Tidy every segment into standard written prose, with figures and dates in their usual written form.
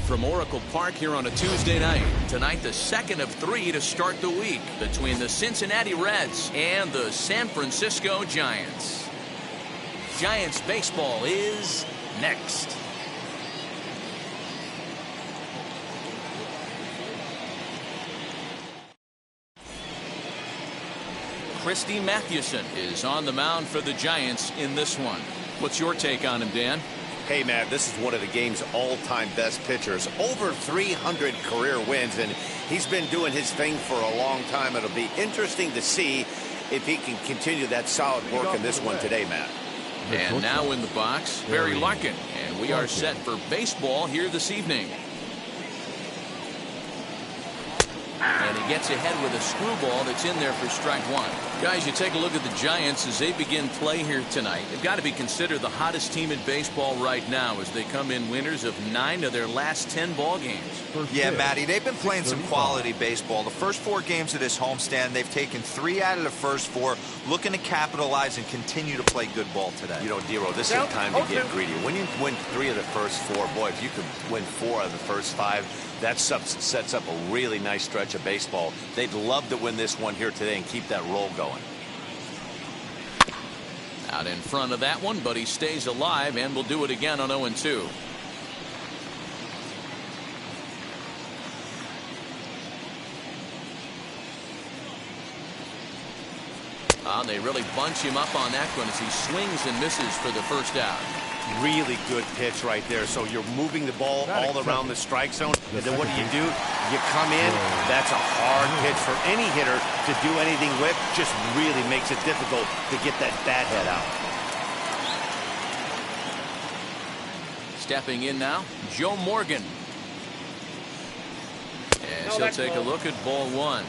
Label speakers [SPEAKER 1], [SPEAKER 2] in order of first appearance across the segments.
[SPEAKER 1] from Oracle Park here on a Tuesday night. Tonight, the second of 3 to start the week between the Cincinnati Reds and the San Francisco Giants. Giants baseball is next. Christy Mathewson is on the mound for the Giants in this one. What's your take on him, Dan?
[SPEAKER 2] Hey, man, this is one of the game's all-time best pitchers. Over 300 career wins, and he's been doing his thing for a long time. It'll be interesting to see if he can continue that solid work in this one today, Matt.
[SPEAKER 1] And now in the box, Barry Larkin. And we are set for baseball here this evening. And he gets ahead with a screwball that's in there for strike one. Guys, you take a look at the Giants as they begin play here tonight. They've got to be considered the hottest team in baseball right now as they come in winners of 9 of their last 10 ball games.
[SPEAKER 3] Yeah, Matty, they've been playing some quality baseball. The first 4 games of this homestand, they've taken 3 out of the first 4, looking to capitalize and continue to play good ball today.
[SPEAKER 2] You know, Dero, this is time to get greedy. When you win 3 of the first 4, boy, if you could win 4 out of the first 5, that sets up a really nice stretch of baseball. They'd love to win this one here today and keep that roll going.
[SPEAKER 1] Out in front of that one, but he stays alive and will do it again on 0-2. They really bunch him up on that one as he swings and misses for the first out.
[SPEAKER 2] Really good pitch right there. So you're moving the ball all around the strike zone, and then what do? You come in. That's a hard pitch for any hitter to do anything with. Just really makes it difficult to get that bat head out.
[SPEAKER 1] Stepping in now, Joe Morgan. As he'll take a look at ball one.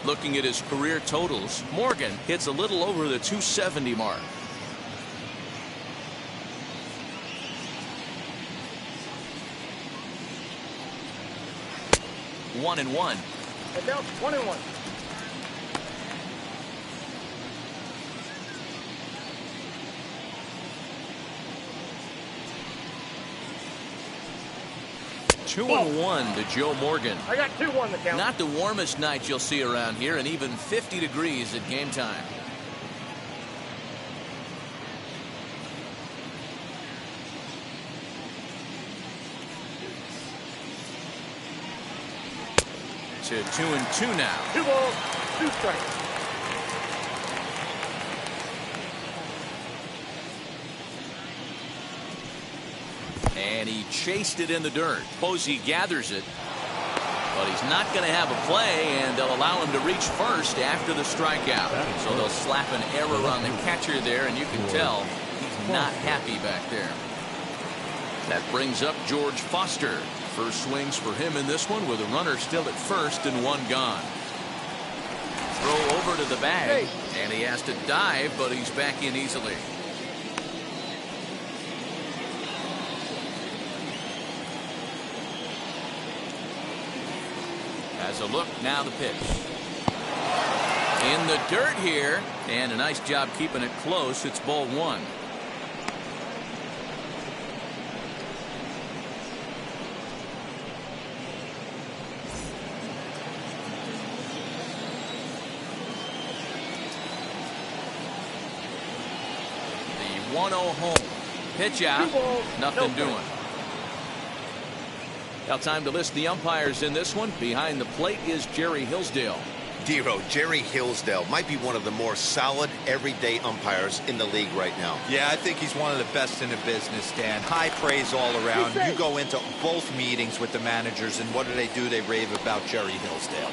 [SPEAKER 1] Looking at his career totals, Morgan hits a little over the 270 mark. One and one.
[SPEAKER 4] 1-1.
[SPEAKER 1] 2-1 to Joe Morgan.
[SPEAKER 4] I got 2-1 the count.
[SPEAKER 1] Not the warmest night you'll see around here, and even 50 degrees at game time. To 2-2 now.
[SPEAKER 4] 2 balls, 2 strikes.
[SPEAKER 1] And he chased it in the dirt. Posey gathers it, but he's not going to have a play, and they'll allow him to reach first after the strikeout. So they'll slap an error on the catcher there, and you can tell he's not happy back there. That brings up George Foster. First swings for him in this one with a runner still at first and 1 gone. Throw over to the bag, and he has to dive, but he's back in easily. Has a look, now the pitch. In the dirt here, and a nice job keeping it close. It's ball 1. The 1-0 home. Pitch out, nothing doing. Now time to list the umpires in this one. Behind the plate is Jerry Hillsdale.
[SPEAKER 2] Dero, Jerry Hillsdale might be one of the more solid everyday umpires in the league right now.
[SPEAKER 3] Yeah, I think he's one of the best in the business, Dan. High praise all around. You go into both meetings with the managers, and what do? They rave about Jerry Hillsdale.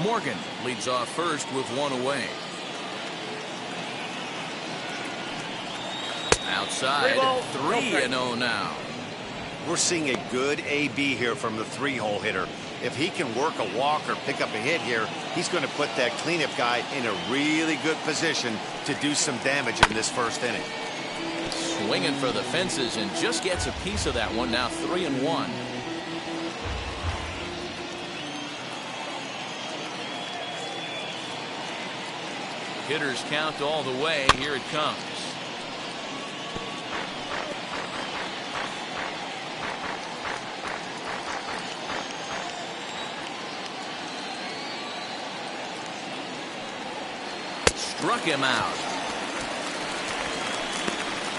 [SPEAKER 1] Morgan leads off first with 1 away. Outside, 3-0 now.
[SPEAKER 2] We're seeing a good AB here from the 3-hole hitter. If he can work a walk or pick up a hit here, he's going to put that cleanup guy in a really good position to do some damage in this first inning.
[SPEAKER 1] Swinging for the fences and just gets a piece of that one. Now 3-1. Hitters count all the way. Here it comes. struck him out.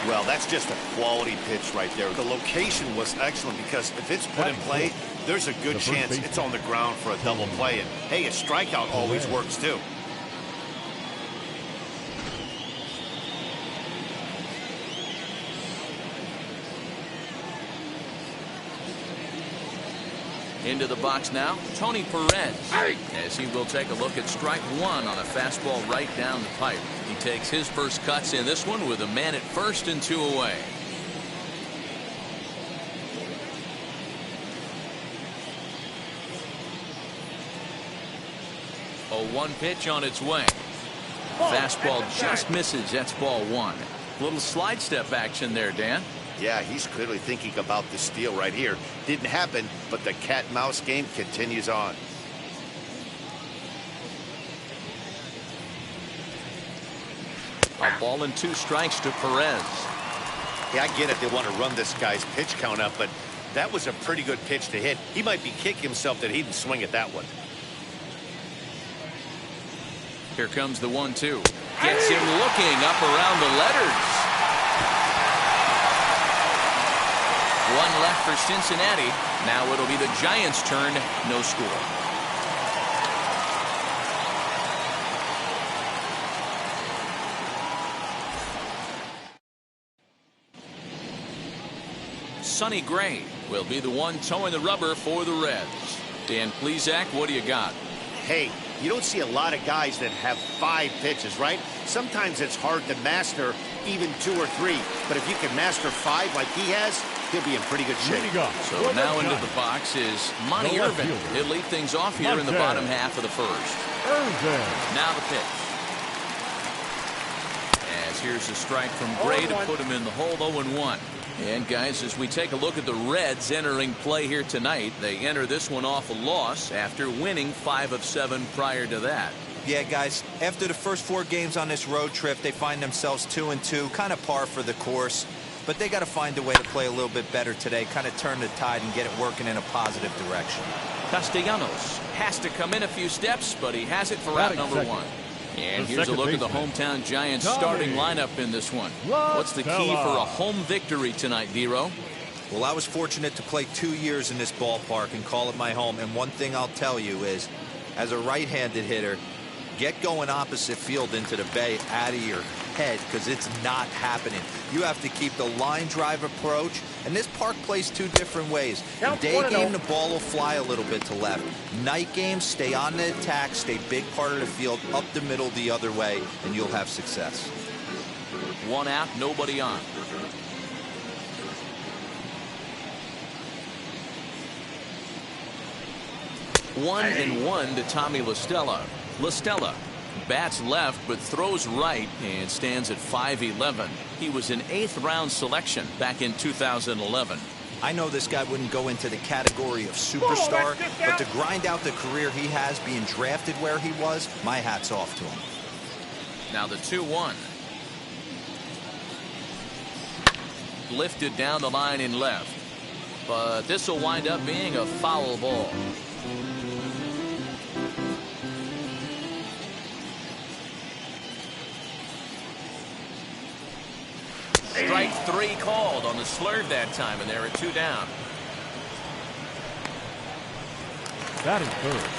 [SPEAKER 2] Well, that's just a quality pitch right there. The location was excellent because if it's put in play, there's a good chance it's on the ground for a double play. And hey, a strikeout always works too.
[SPEAKER 1] Into the box now, Tony Perez, as he will take a look at strike one on a fastball right down the pipe. He takes his first cuts in this one with a man at first and 2 away. A 1 pitch on its way. Fastball just misses. That's ball 1. Little slide step action there, Dan.
[SPEAKER 2] Yeah, he's clearly thinking about the steal right here. Didn't happen, but the cat-mouse game continues on.
[SPEAKER 1] A ball and 2 strikes to Perez.
[SPEAKER 2] Yeah, I get it. They want to run this guy's pitch count up, but that was a pretty good pitch to hit. He might be kicking himself that he didn't swing at that one.
[SPEAKER 1] Here comes the 1-2. Gets him looking up around the letters. 1 left for Cincinnati. Now it'll be the Giants' turn. No score. Sonny Gray will be the one towing the rubber for the Reds. Dan Plesac, what do you got?
[SPEAKER 2] Hey, you don't see a lot of guys that have 5 pitches, right? Sometimes it's hard to master even 2 or 3. But if you can master 5 like he has, he'll be in pretty good shape.
[SPEAKER 1] So now into the box is Monty Irvin. He'll lead things off here in the bottom half of the first. Now the pitch. As here's a strike from Gray to put him in the hole. 0-1. And guys, as we take a look at the Reds entering play here tonight, they enter this one off a loss after winning 5 of 7 prior to that.
[SPEAKER 3] Yeah, guys, after the first 4 games on this road trip, they find themselves 2-2, kind of par for the course. But they got to find a way to play a little bit better today, kind of turn the tide and get it working in a positive direction.
[SPEAKER 1] Castellanos has to come in a few steps, but he has it for out number 1. And here's a look at the hometown Giants starting lineup in this one. What's the key for a home victory tonight, Dero?
[SPEAKER 3] Well, I was fortunate to play 2 years in this ballpark and call it my home. And one thing I'll tell you is, as a right-handed hitter, get going opposite field into the bay out of your head, because it's not happening. You have to keep the line drive approach, and this park plays 2 different ways. In day game, the ball will fly a little bit to left. Night game, stay on the attack, stay big part of the field, up the middle the other way, and you'll have success.
[SPEAKER 1] 1 out, nobody on. One and 1 to Tommy La Stella. La Stella bats left but throws right and stands at 5'11". He was an 8th round selection back in 2011.
[SPEAKER 3] I know this guy wouldn't go into the category of superstar, but to grind out the career he has being drafted where he was, my hat's off to him.
[SPEAKER 1] Now the 2-1. Lifted down the line in left, but this will wind up being a foul ball. Strike 3 called on the slurve that time, and they're at 2 down.
[SPEAKER 5] Batting third.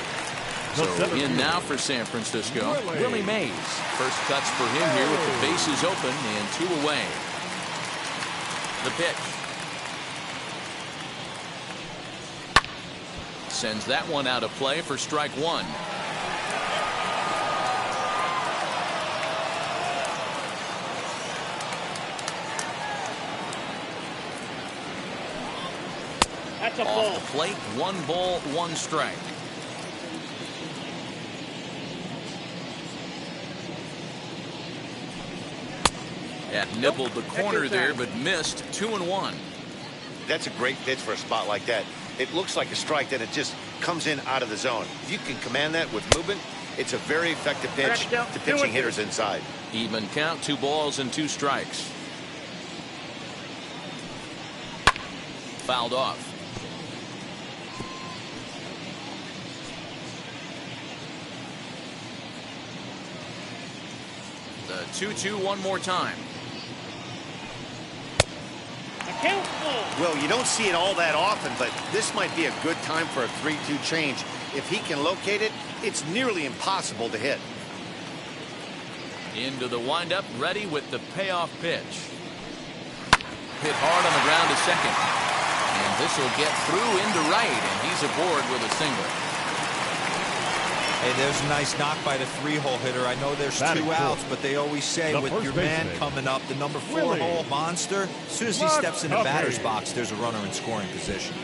[SPEAKER 1] So in now for San Francisco, Willie Mays. First cuts for him here with the bases open and 2 away. The pitch. Sends that one out of play for strike 1. Off the plate, 1 ball, 1 strike. That nibbled the corner there, but missed. 2-1.
[SPEAKER 2] That's a great pitch for a spot like that. It looks like a strike that it just comes in out of the zone. If you can command that with movement, it's a very effective pitch to pitching hitters inside.
[SPEAKER 1] Even count, 2 balls and 2 strikes. Fouled off. The 2-2 one more time.
[SPEAKER 2] Well, you don't see it all that often, but this might be a good time for a 3-2 change. If he can locate it, it's nearly impossible to hit.
[SPEAKER 1] Into the windup, ready with the payoff pitch. Hit hard on the ground to second. And this will get through into right, and he's aboard with a single.
[SPEAKER 3] Hey, there's a nice knock by the 3-hole hitter. I know there's 2 outs, but they always say with your man coming up, the number 4-hole monster, as soon as he steps in the batter's box, there's a runner in scoring position.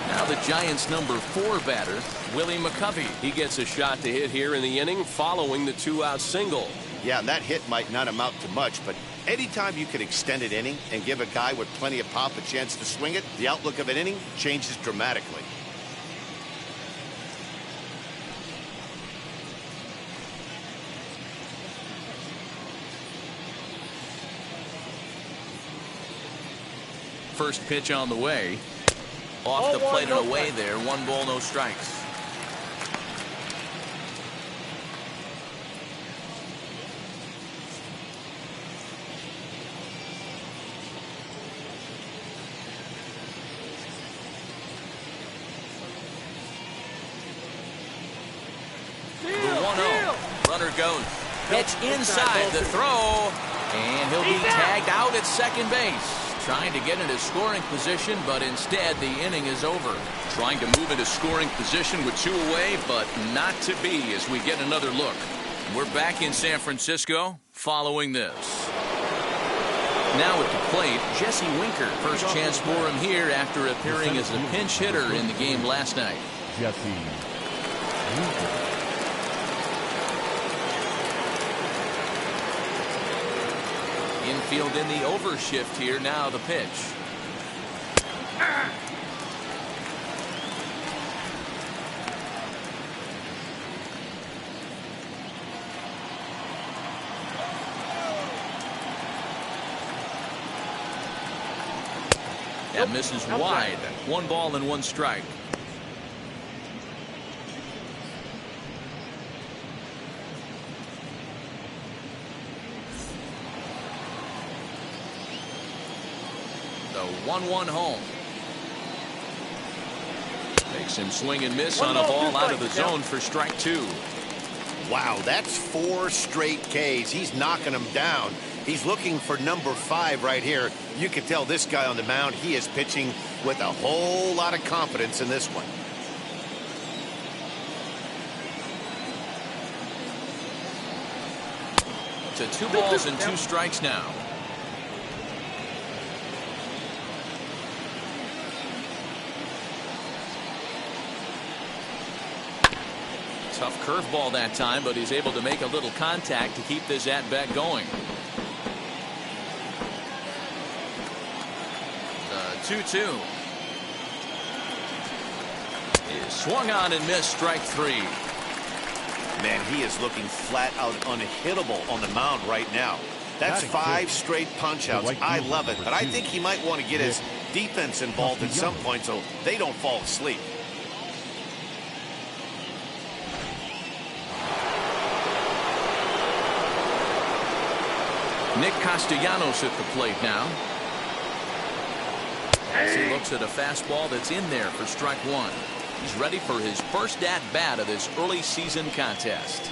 [SPEAKER 1] Now the Giants' number 4 batter, Willie McCovey.
[SPEAKER 6] He gets a shot to hit here in the inning following the 2-out single.
[SPEAKER 2] Yeah, that hit might not amount to much, but anytime you can extend an inning and give a guy with plenty of pop a chance to swing it, the outlook of an inning changes dramatically.
[SPEAKER 1] First pitch on the way. Off the plate and away there. 1 ball, no strikes. The 1-0. Runner goes. Pitch inside the throw. And he'll be tagged out at second base. Trying to get into scoring position, but instead the inning is over. Trying to move into scoring position with 2 away, but not to be as we get another look. We're back in San Francisco following this. Now at the plate, Jesse Winker. First chance for him here after appearing as a pinch hitter in the game last night.
[SPEAKER 5] Jesse Winker.
[SPEAKER 1] Infield in the overshift here. Now the pitch. That misses wide. 1 ball and 1 strike. The 1-1 home. Makes him swing and miss on a ball out of the zone for strike 2.
[SPEAKER 2] Wow, that's 4 straight Ks. He's knocking them down. He's looking for number 5 right here. You can tell this guy on the mound, he is pitching with a whole lot of confidence in this one.
[SPEAKER 1] To 2 balls and 2 strikes now. Tough curveball that time, but he's able to make a little contact to keep this at-bat going. The 2-2 is swung on and missed. Strike 3.
[SPEAKER 2] Man, he is looking flat out unhittable on the mound right now. That's 5 straight punch-outs. I love it, but I think he might want to get his defense involved at some point so they don't fall asleep.
[SPEAKER 1] Nick Castellanos at the plate now. As he looks at a fastball that's in there for strike 1. He's ready for his first at-bat of this early season contest.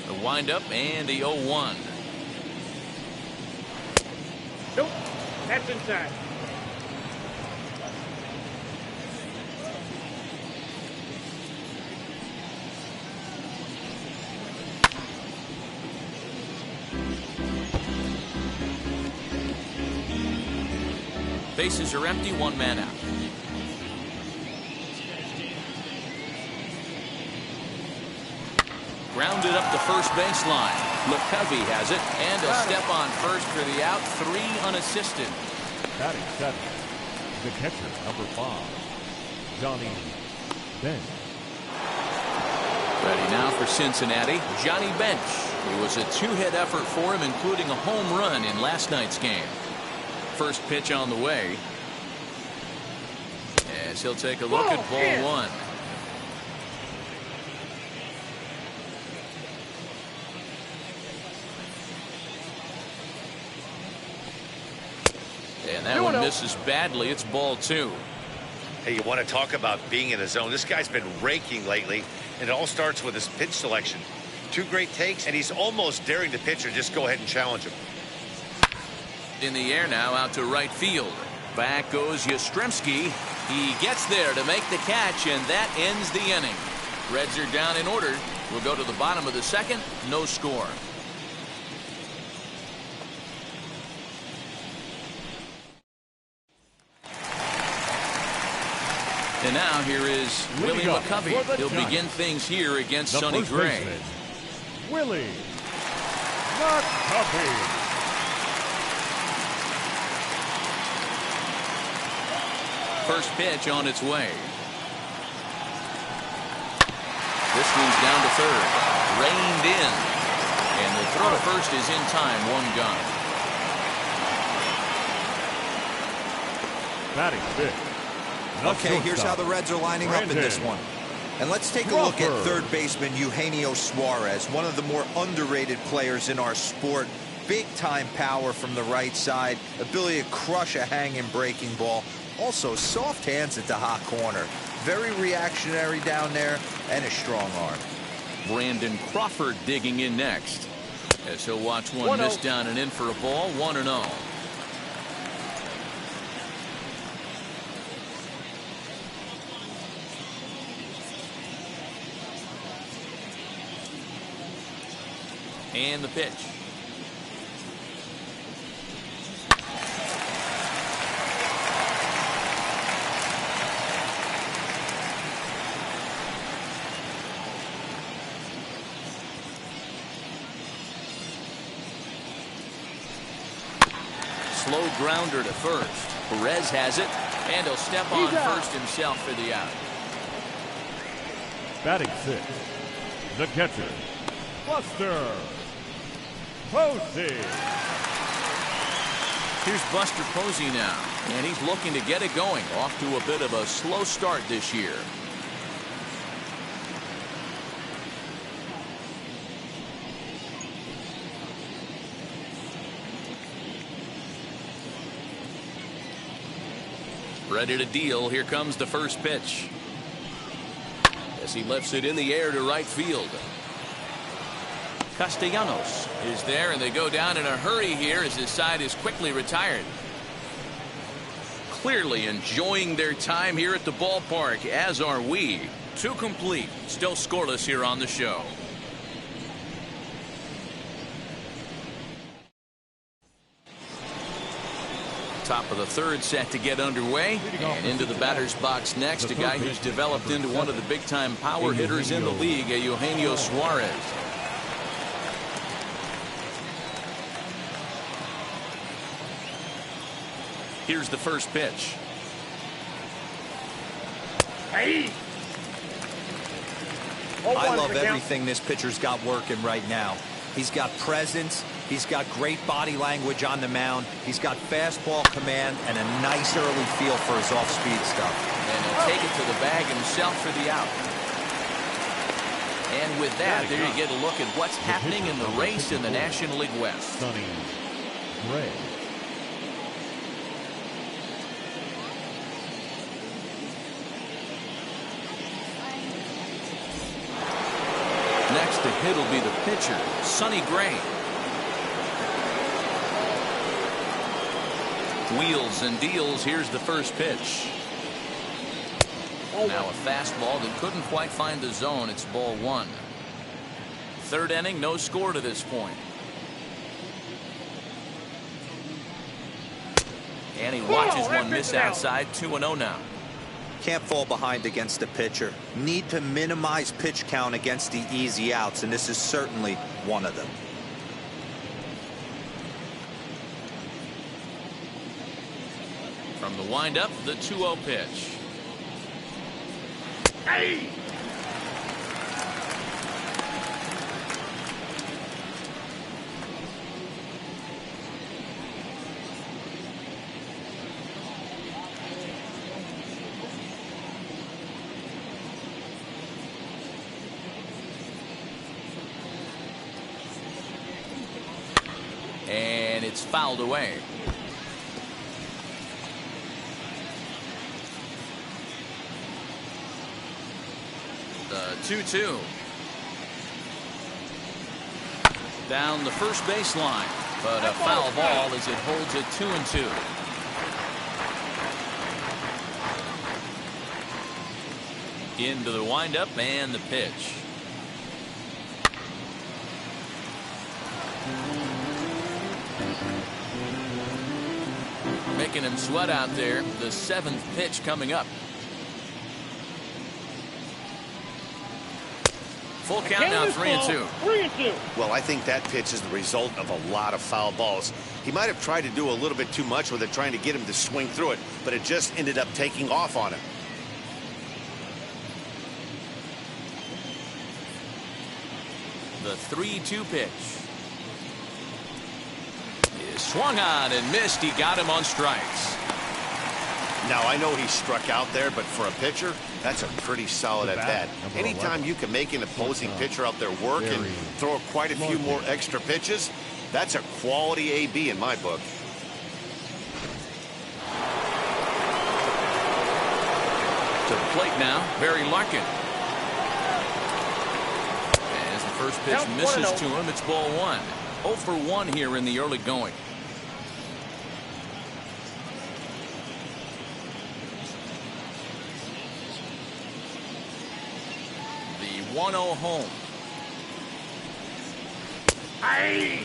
[SPEAKER 1] The windup and the 0-1.
[SPEAKER 4] Nope. That's inside.
[SPEAKER 1] Bases are empty, 1 man out. Grounded up the first baseline. McCovey has it, and a step on first for the out. 3 unassisted.
[SPEAKER 5] Batting 7, the catcher, number 5, Johnny Bench.
[SPEAKER 1] Ready now for Cincinnati, Johnny Bench. It was a 2-hit effort for him, including a home run in last night's game. First pitch on the way. as he'll take a look at ball one. And that one misses badly. It's ball two.
[SPEAKER 2] Hey, you want to talk about being in the zone? This guy's been raking lately, and it all starts with his pitch selection. Two great takes, and he's almost daring the pitcher just go ahead and challenge him.
[SPEAKER 1] In the air now, out to right field. Back goes Yastrzemski. He gets there to make the catch, and that ends the inning. Reds are down in order. We'll go to the bottom of the second. No score. And now here is Willie McCovey. He'll begin things here against Sonny Gray.
[SPEAKER 5] Willie McCovey.
[SPEAKER 1] First pitch on its way. This one's down to third. Reined in. And the throw to first is in time. One gone.
[SPEAKER 5] Batting fifth.
[SPEAKER 3] Okay, here's how the Reds are lining up in this one. And let's take a look at third baseman Eugenio Suarez, one of the more underrated players in our sport. Big-time power from the right side, ability to crush a hanging breaking ball. Also, soft hands at the hot corner. Very reactionary down there, and a strong arm.
[SPEAKER 1] Brandon Crawford digging in next, as he'll watch one miss down and in for a ball. 1-0. And the pitch. Slow grounder to first. Perez has it, and he'll step on first himself for the out.
[SPEAKER 5] Batting sixth, the catcher, Buster Posey.
[SPEAKER 1] Here's Buster Posey now, and he's looking to get it going. Off to a bit of a slow start this year. Ready to deal. Here comes the first pitch. As he lifts it in the air to right field. Castellanos is there, and they go down in a hurry here as his side is quickly retired. Clearly enjoying their time here at the ballpark, as are we. Two complete. Still scoreless here on the show. Top of the third set to get underway, and into the batter's box next, a guy who's developed into one of the big-time power hitters in the league, Eugenio Suarez. Here's the first pitch.
[SPEAKER 4] Hey!
[SPEAKER 3] I love everything this pitcher's got working right now. He's got presence. He's got great body language on the mound. He's got fastball command and a nice early feel for his off-speed stuff.
[SPEAKER 1] And he'll take it to the bag himself for the out. And with that, there you get a look at what's happening in the race in the National League West.
[SPEAKER 5] Sonny Gray.
[SPEAKER 1] Next to hit will be the pitcher, Sonny Gray. Wheels and deals. Here's the first pitch. Now a fastball that couldn't quite find the zone. It's ball one. Third inning, no score to this point. And he watches one miss outside. 2-0 now.
[SPEAKER 3] Can't fall behind against the pitcher. Need to minimize pitch count against the easy outs, and this is certainly one of them.
[SPEAKER 1] From the windup, the 2-0 pitch.
[SPEAKER 4] Hey!
[SPEAKER 1] it's fouled away. The 2-2. Down the first baseline, but a foul ball as it holds it 2-2. Into the windup and the pitch. Making him sweat out there. The 7th pitch coming up. Full count now, 3-2.
[SPEAKER 4] 3-2.
[SPEAKER 2] Well, I think that pitch is the result of a lot of foul balls. He might have tried to do a little bit too much with it, trying to get him to swing through it, but it just ended up taking off on him.
[SPEAKER 1] The 3-2 pitch. Is swung on and missed. He got him on strikes.
[SPEAKER 2] Now, I know he struck out there, but for a pitcher, that's a pretty solid at bat. Anytime you can make an opposing pitcher out there work and throw quite a few more extra pitches, that's a quality AB in my book.
[SPEAKER 1] To the plate now, Barry Larkin. As the first pitch misses to him, it's ball 1. 0 for 1 here in the early going. The 1-0 home.
[SPEAKER 4] Aye.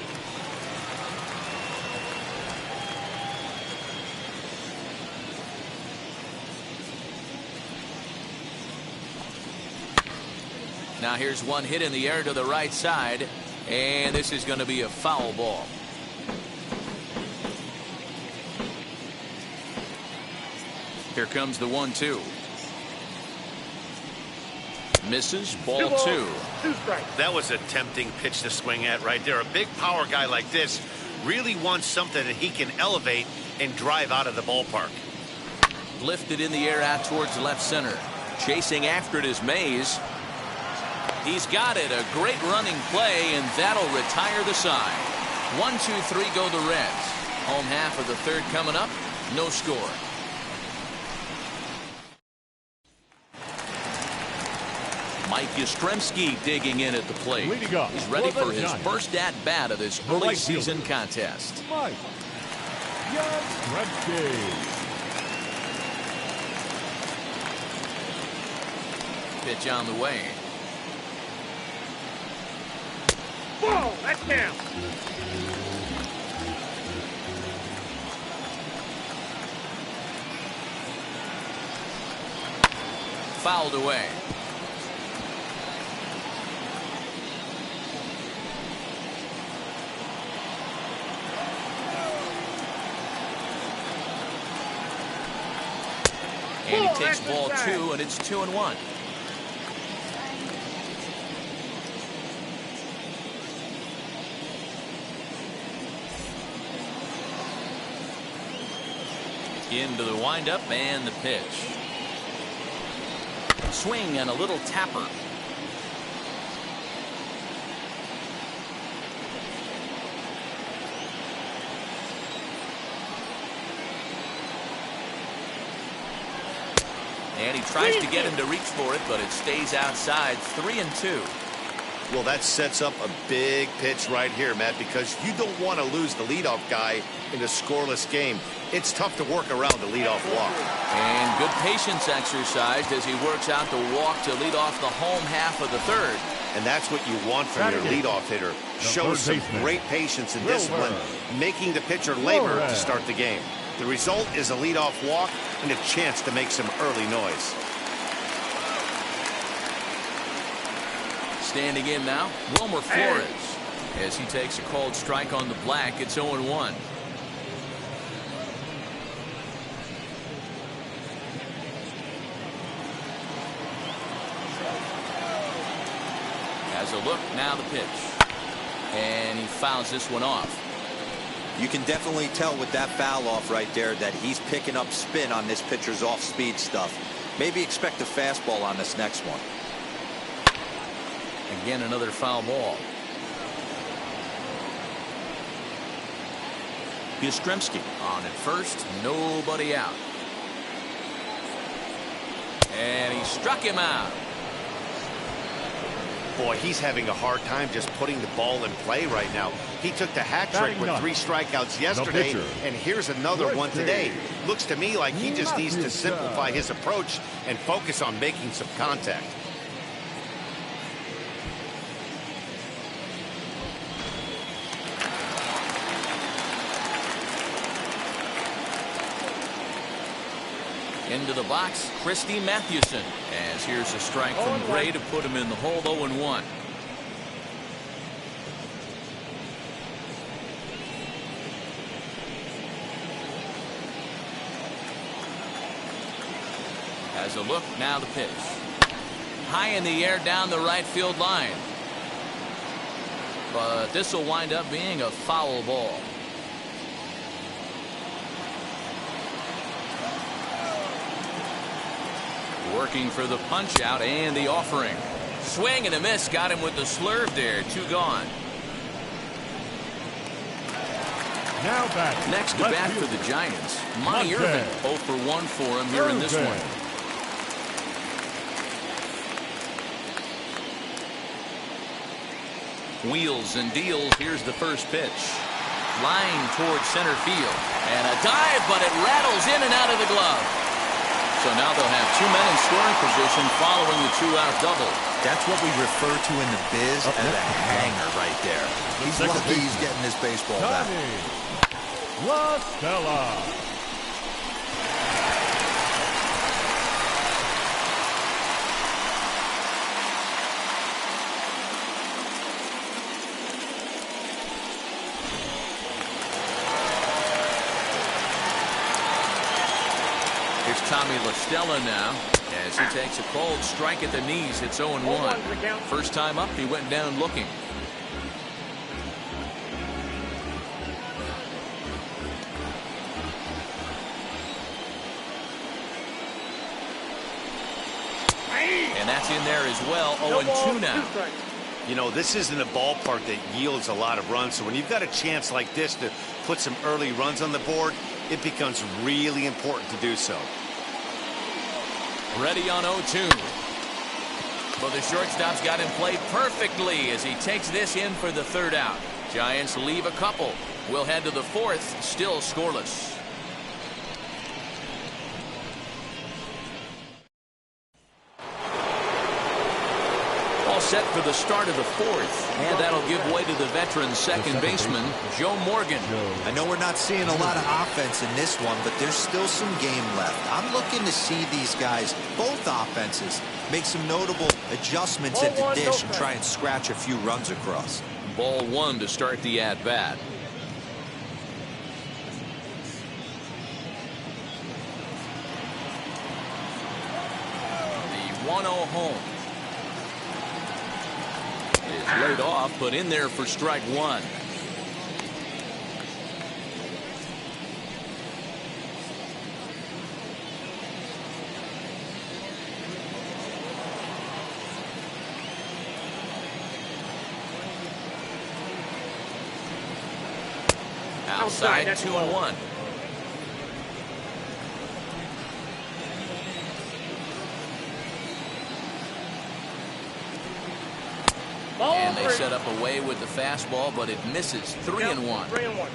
[SPEAKER 1] Now here's one hit in the air to the right side, and this is going to be a foul ball. Here comes the 1-2. Misses, ball 2.
[SPEAKER 4] 2 strikes.
[SPEAKER 2] That was a tempting pitch to swing at right there. A big power guy like this really wants something that he can elevate and drive out of the ballpark.
[SPEAKER 1] Lifted in the air out towards left center. Chasing after it is Mays. He's got it. A great running play, and that'll retire the side. 1-2-3 go the Reds. Home half of the 3rd coming up. No score. Mike Yastrzemski digging in at the plate. He's ready for his first at-bat of this early season contest.
[SPEAKER 5] Mike Yastrzemski.
[SPEAKER 1] Pitch on the way.
[SPEAKER 4] Whoa, that's down.
[SPEAKER 1] Fouled away. And he takes ball 2, and it's 2-1. Into the windup and the pitch. Swing and a little tapper. And he tries to get him to reach for it, but it stays outside. 3-2.
[SPEAKER 2] Well, that sets up a big pitch right here, Matt, because you don't want to lose the leadoff guy in a scoreless game. It's tough to work around the leadoff walk.
[SPEAKER 1] And good patience exercised as he works out the walk to lead off the home half of the 3rd.
[SPEAKER 2] And that's what you want from your leadoff hitter. Shows some great patience and discipline, making the pitcher labor to start the game. The result is a leadoff walk and a chance to make some early noise.
[SPEAKER 1] Standing in now, Wilmer Flores. As he takes a called strike on the black, it's 0-1. Has a look, now the pitch. And he fouls this one off.
[SPEAKER 3] You can definitely tell with that foul off right there that he's picking up spin on this pitcher's off-speed stuff. Maybe expect a fastball on this next one.
[SPEAKER 1] Again, another foul ball. Yastrzemski on at first, nobody out. And he struck him out.
[SPEAKER 2] Boy, he's having a hard time just putting the ball in play right now. He took the hat trick with 3 strikeouts yesterday, and here's another one today. Looks to me like he just needs to simplify his approach and focus on making some contact.
[SPEAKER 1] Into the box, Christy Mathewson. As here's a strike from Gray to put him in the hole, 0-1. Has a look, now the pitch. High in the air down the right field line. But this will wind up being a foul ball. Working for the punch out and the offering. Swing and a miss. Got him with the slurve there. 2 gone.
[SPEAKER 5] Now back.
[SPEAKER 1] Next to bat for the Giants, Monty Irvin. 0 for 1 for him here in this one. Wheels and deals. Here's the first pitch. Line towards center field. And a dive, but it rattles in and out of the glove. So now they'll have 2 men in scoring position following the 2-out double.
[SPEAKER 3] That's what we refer to in the biz as a hanger right there. He's lucky he's getting his baseball back.
[SPEAKER 5] La Stella.
[SPEAKER 1] Tommy La Stella now as he takes a cold strike at the knees. It's 0-1. First time up, he went down looking. And that's in there as well. 0-2 now.
[SPEAKER 2] You know, this isn't a ballpark that yields a lot of runs, so when you've got a chance like this to put some early runs on the board, it becomes really important to do so.
[SPEAKER 1] Ready on 0-2. But the shortstop's got him played perfectly as he takes this in for the 3rd out. Giants leave a couple. We'll head to the 4th, still scoreless. All set for the start of the 4th. And that'll give way to the veteran second baseman, Joe Morgan.
[SPEAKER 3] I know we're not seeing a lot of offense in this one, but there's still some game left. I'm looking to see these guys, both offenses, make some notable adjustments at the dish and try and scratch a few runs across.
[SPEAKER 1] Ball 1 to start the at-bat. The 1-0 home. Is laid off, but in there for strike 1. Outside, 2-1. And they set up away with the fastball, but it misses. 3-1.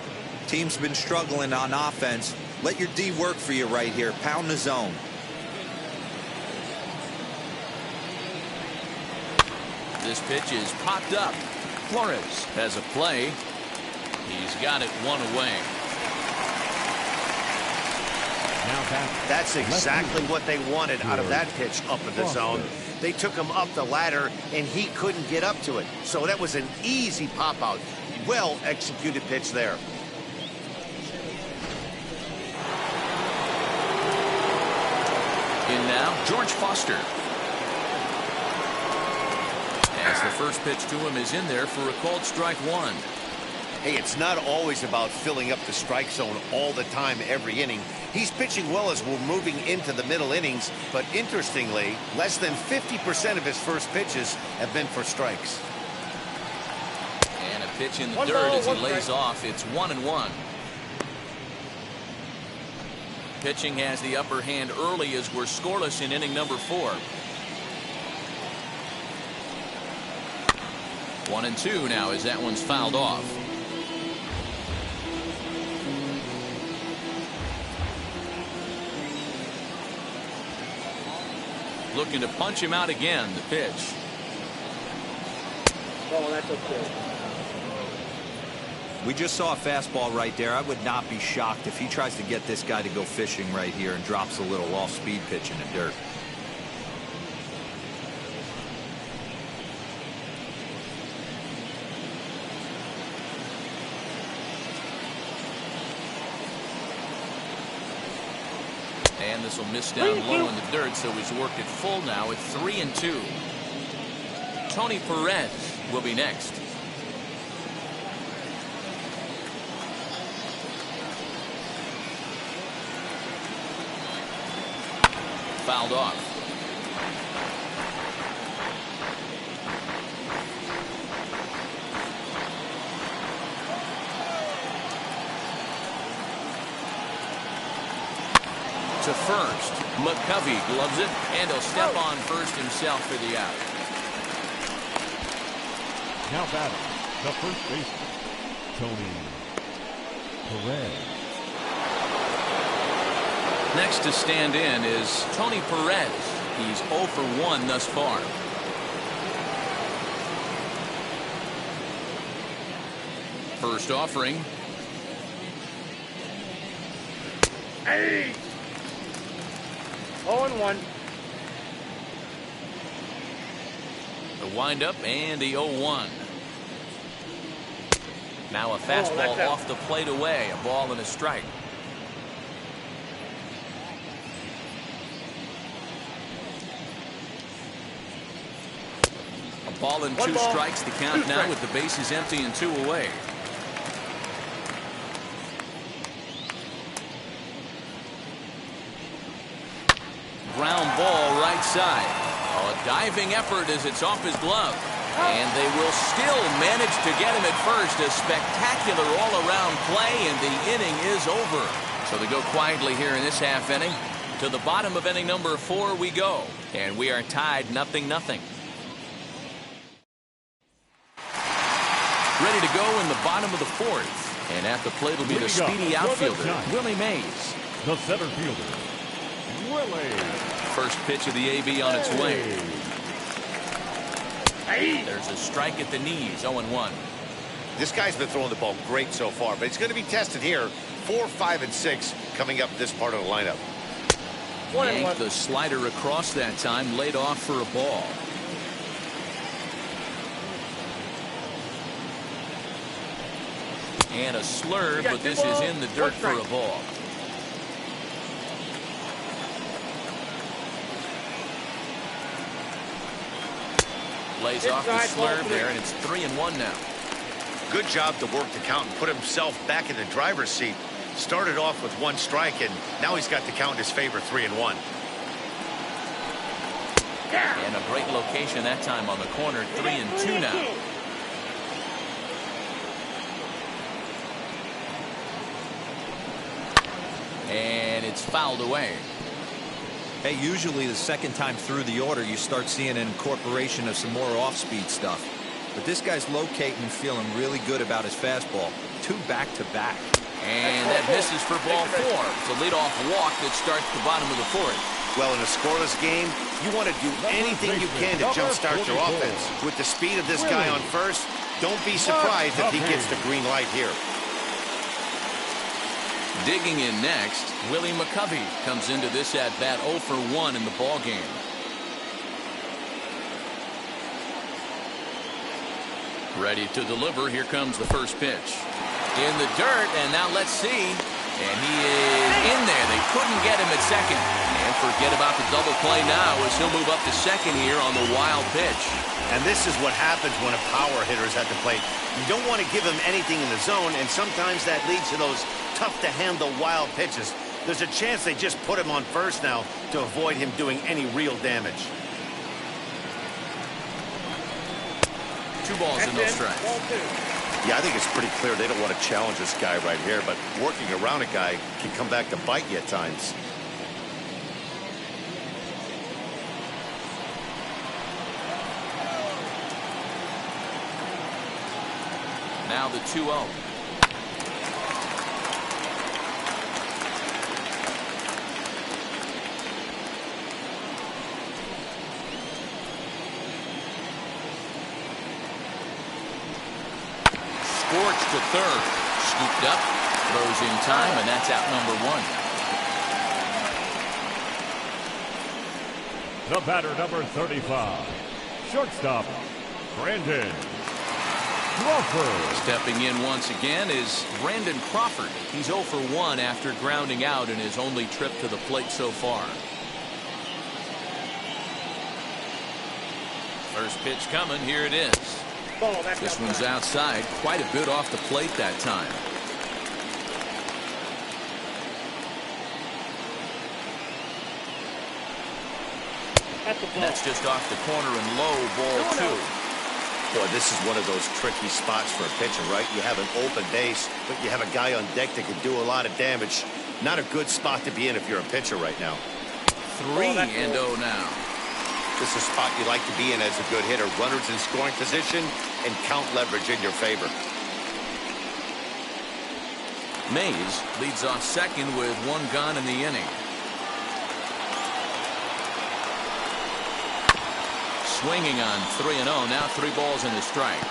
[SPEAKER 3] Team's been struggling on offense. Let your D work for you right here. Pound the zone.
[SPEAKER 1] This pitch is popped up. Flores has a play. He's got it 1 away.
[SPEAKER 2] That's exactly what they wanted out of that pitch up in the zone. They took him up the ladder, and he couldn't get up to it. So that was an easy pop-out. Well-executed pitch there.
[SPEAKER 1] In now, George Foster. As the first pitch to him is in there for a called strike 1.
[SPEAKER 2] Hey, it's not always about filling up the strike zone all the time every inning. He's pitching well as we're moving into the middle innings, but interestingly, less than 50% of his first pitches have been for strikes.
[SPEAKER 1] And a pitch in the dirt as he lays off. It's 1-1. Pitching has the upper hand early as we're scoreless in inning number 4. 1-2 now as that one's fouled off. Looking to punch him out again. The pitch.
[SPEAKER 4] Oh, that's okay.
[SPEAKER 3] We just saw a fastball right there. I would not be shocked if he tries to get this guy to go fishing right here and drops a little off-speed pitch in the dirt.
[SPEAKER 1] And this will miss down low in the dirt, so he's worked it full now at 3-2. Tony Perez will be next. Fouled off. To first. McCovey gloves it, and he'll step on first himself for the out.
[SPEAKER 5] Now batting, the first baseman, Tony Perez.
[SPEAKER 1] Next to stand in is Tony Perez. He's 0 for 1 thus far. First offering.
[SPEAKER 4] Hey! 0-1.
[SPEAKER 1] The windup and the 0-1. Now a fastball off the plate away. A ball and a strike. A ball and 2 strikes. The count now with the bases empty and 2 away. Ground ball right side. A diving effort as it's off his glove. And they will still manage to get him at first. A spectacular all-around play, and the inning is over. So they go quietly here in this half inning. To the bottom of inning number 4 we go. And we are tied 0-0. Ready to go in the bottom of the 4th. And at the plate will be the speedy outfielder, Willie Mays.
[SPEAKER 5] The center fielder, Willie.
[SPEAKER 1] First pitch of the AB on its way. There's a strike at the knees. 0-1.
[SPEAKER 2] This guy's been throwing the ball great so far, but it's going to be tested here. 4, 5, and 6 coming up this part of the lineup.
[SPEAKER 1] Yanked the slider across that time, laid off for a ball. And a slurve, but this is in the dirt for a ball. Lays off the slurve there, and it's 3-1 now.
[SPEAKER 2] Good job to work the count and put himself back in the driver's seat. Started off with 1 strike, and now he's got the count in his favor, 3-1.
[SPEAKER 1] And a great location that time on the corner, 3-2 now. And it's fouled away.
[SPEAKER 3] Hey, usually the second time through the order, you start seeing an incorporation of some more off-speed stuff. But this guy's locating and feeling really good about his fastball. 2 back-to-back.
[SPEAKER 1] And that misses for ball 4. It's a leadoff walk that starts the bottom of the 4th.
[SPEAKER 2] Well, in a scoreless game, you want to do anything you can to jumpstart your offense. With the speed of this guy on first, don't be surprised if he gets the green light here.
[SPEAKER 1] Digging in next, Willie McCovey comes into this at-bat 0 for 1 in the ballgame. Ready to deliver. Here comes the first pitch. In the dirt, and now let's see. And he is in there. They couldn't get him at second. And forget about the double play now as he'll move up to second here on the wild pitch.
[SPEAKER 2] And this is what happens when a power hitter is at the plate. You don't want to give him anything in the zone, and sometimes that leads to those tough-to-handle wild pitches. There's a chance they just put him on first now to avoid him doing any real damage.
[SPEAKER 1] 2 balls and no strikes.
[SPEAKER 2] Yeah, I think it's pretty clear they don't want to challenge this guy right here, but working around a guy can come back to bite you at times.
[SPEAKER 1] Now the 2-0. Scorched to third. Scooped up. Throws in time, and that's out number 1.
[SPEAKER 5] The batter, number 35. Shortstop, Brandon Crawford.
[SPEAKER 1] Stepping in once again is Brandon Crawford. He's 0 for 1 after grounding out in his only trip to the plate so far. First pitch coming. Here it is. This one's outside. Quite a bit off the plate that time. That's just off the corner and low, ball 2.
[SPEAKER 2] Boy, this is one of those tricky spots for a pitcher, right? You have an open base, but you have a guy on deck that can do a lot of damage. Not a good spot to be in if you're a pitcher right now.
[SPEAKER 1] 3-0 now.
[SPEAKER 2] This is a spot you like to be in as a good hitter. Runners in scoring position and count leverage in your favor.
[SPEAKER 1] Mays leads off second with 1 gone in the inning. Swinging on 3-0. Now 3 balls and a strike.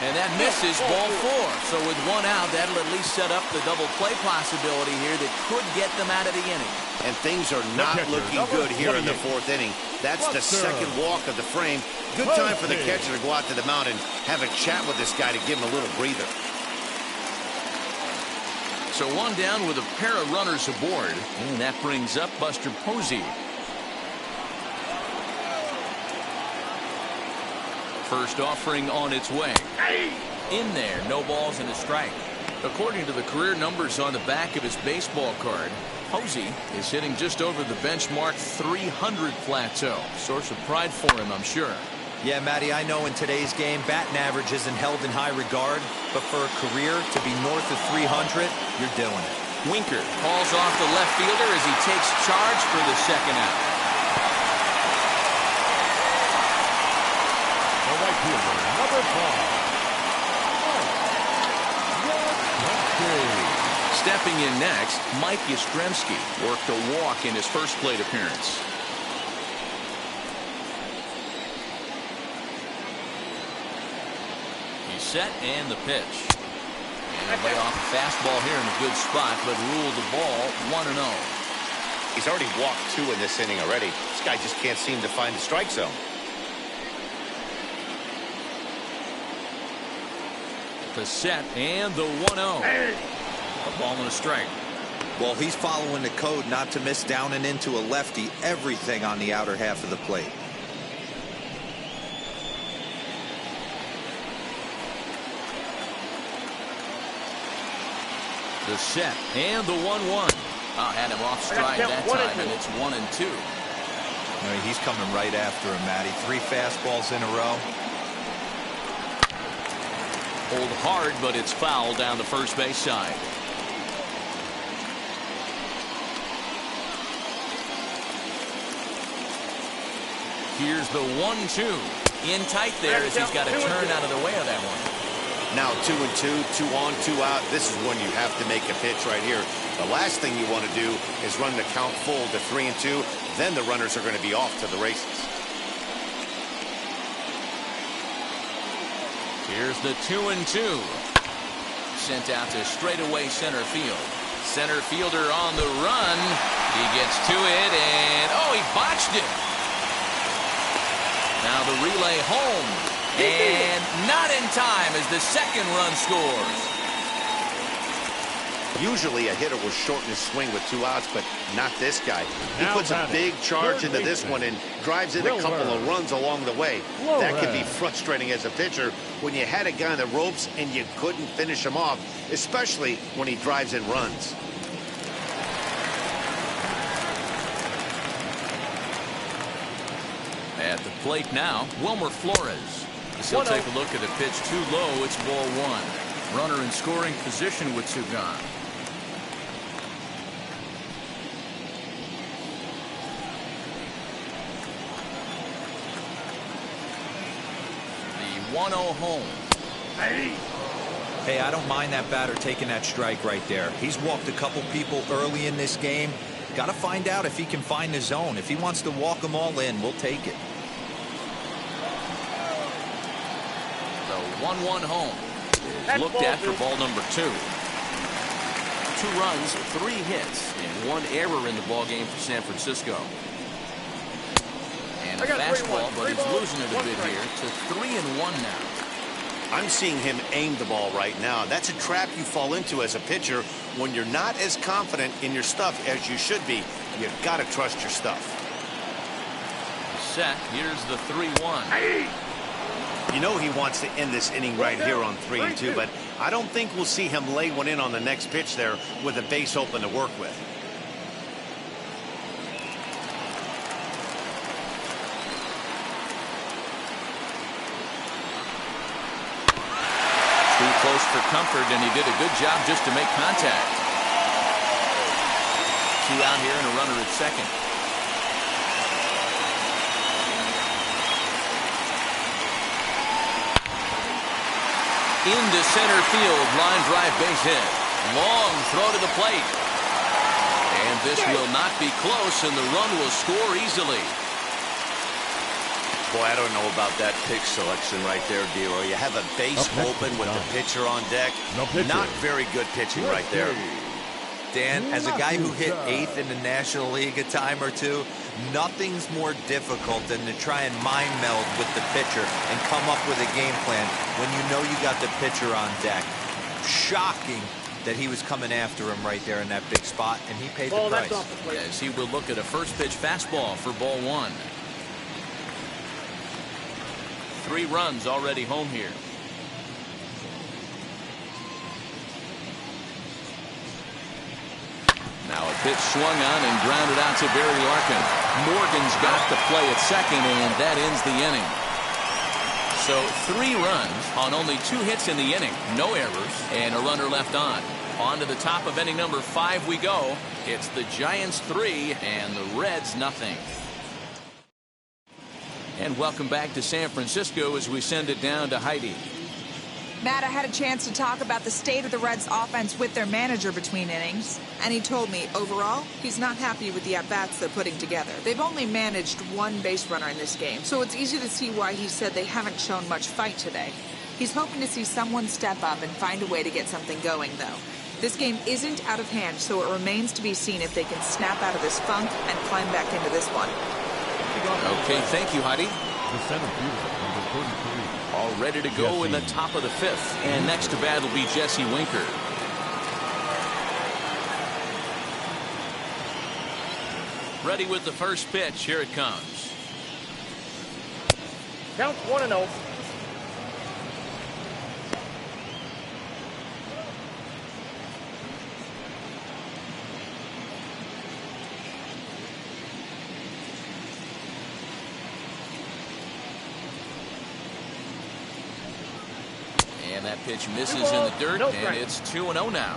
[SPEAKER 1] And that misses, ball 4. So with 1 out, that'll at least set up the double play possibility here that could get them out of the inning.
[SPEAKER 2] And things are not looking good here in the 4th inning. That's the second walk of the frame. Good time for the catcher to go out to the mound and have a chat with this guy to give him a little breather.
[SPEAKER 1] So 1 down with a pair of runners aboard. And that brings up Buster Posey. First offering on its way. In there, no balls and a strike. According to the career numbers on the back of his baseball card, Posey is hitting just over the benchmark 300 plateau. Source of pride for him, I'm sure.
[SPEAKER 3] Yeah, Matty, I know in today's game, batting average isn't held in high regard, but for a career to be north of 300, you're doing it.
[SPEAKER 1] Winker calls off the left fielder as he takes charge for the second out.
[SPEAKER 5] The right fielder, number 5.
[SPEAKER 1] Stepping in next, Mike Yastrzemski worked a walk in his first plate appearance. He's set and the pitch. And lay off a fastball here in a good spot, but ruled the ball 1-0.
[SPEAKER 2] He's already walked 2 in this inning already. This guy just can't seem to find the strike zone.
[SPEAKER 1] The set and the 1-0. A ball and a strike.
[SPEAKER 3] Well, he's following the code not to miss down and into a lefty. Everything on the outer half of the plate.
[SPEAKER 1] The set and the 1-1. Had him off stride that time, and it's 1-2.
[SPEAKER 3] I mean, he's coming right after him, Matty. 3 fastballs in a row.
[SPEAKER 1] Hold hard, but it's foul down the first base side. Here's the 1-2. In tight there as he's got to turn out of the way of that one.
[SPEAKER 2] Now 2-2, 2 on, 2 out. This is when you have to make a pitch right here. The last thing you want to do is run the count full to 3-2. Then the runners are going to be off to the races.
[SPEAKER 1] Here's the 2-2. Sent out to straightaway center field. Center fielder on the run. He gets to it, and he botched it. Now the relay home. And not in time as the second run scores.
[SPEAKER 2] Usually a hitter will shorten his swing with 2 outs, but not this guy. He puts a big charge into this one and drives in a couple of runs along the way. That can be frustrating as a pitcher when you had a guy on the ropes and you couldn't finish him off, especially when he drives in runs.
[SPEAKER 1] plate now, Wilmer Flores. As he'll take a look at a pitch too low. It's ball one. Runner in scoring position with two gone. The 1-0 home.
[SPEAKER 3] Hey, I don't mind that batter taking that strike right there. He's walked a couple people early in this game. Got to find out if he can find the zone. If he wants to walk them all in, we'll take it.
[SPEAKER 1] The 1-1 home is looked at for ball number 2. 2 runs, 3 hits, and 1 error in the ball game for San Francisco. And a fastball, but he's losing it a bit here to 3-1 now.
[SPEAKER 2] I'm seeing him aim the ball right now. That's a trap you fall into as a pitcher when you're not as confident in your stuff as you should be. You've got to trust your stuff.
[SPEAKER 1] Set. Here's the 3-1.
[SPEAKER 2] You know he wants to end this inning right here on 3-2, but I don't think we'll see him lay one in on the next pitch there with a base open to work with.
[SPEAKER 1] Too close for comfort, and he did a good job just to make contact. 2 out here and a runner at second. Into center field, line drive base hit. Long throw to the plate. And this will not be close, and the run will score easily.
[SPEAKER 2] Boy, I don't know about that pitch selection right there, D'Lo. You have a base open with the pitcher on deck. Not very good pitching right there.
[SPEAKER 3] Dan, as a guy who hit 8th in the National League a time or two, nothing's more difficult than to try and mind meld with the pitcher and come up with a game plan when you know you got the pitcher on deck. Shocking that he was coming after him right there in that big spot, and he paid the price.
[SPEAKER 1] As he will look at a first pitch fastball for ball 1. 3 runs already home here. Now a pitch swung on and grounded out to Barry Larkin. Morgan's got the play at second, and that ends the inning. So 3 runs on only 2 hits in the inning. No errors and a runner left on. On to the top of inning number 5 we go. It's the Giants 3 and the Reds nothing. And welcome back to San Francisco as we send it down to Heidi.
[SPEAKER 7] Matt, I had a chance to talk about the state of the Reds offense with their manager between innings, and he told me overall he's not happy with the at-bats they're putting together. They've only managed 1 base runner in this game, so it's easy to see why he said they haven't shown much fight today. He's hoping to see someone step up and find a way to get something going, though. This game isn't out of hand, so it remains to be seen if they can snap out of this funk and climb back into this one.
[SPEAKER 1] Okay, thank you, Heidi.
[SPEAKER 5] The center fielder, number 33.
[SPEAKER 1] All ready to go in the top of the 5th. And next to bat will be Jesse Winker. Ready with the first pitch. Here it comes.
[SPEAKER 4] Count 1-0.
[SPEAKER 1] And that pitch misses in the dirt, and it's 2-0 now.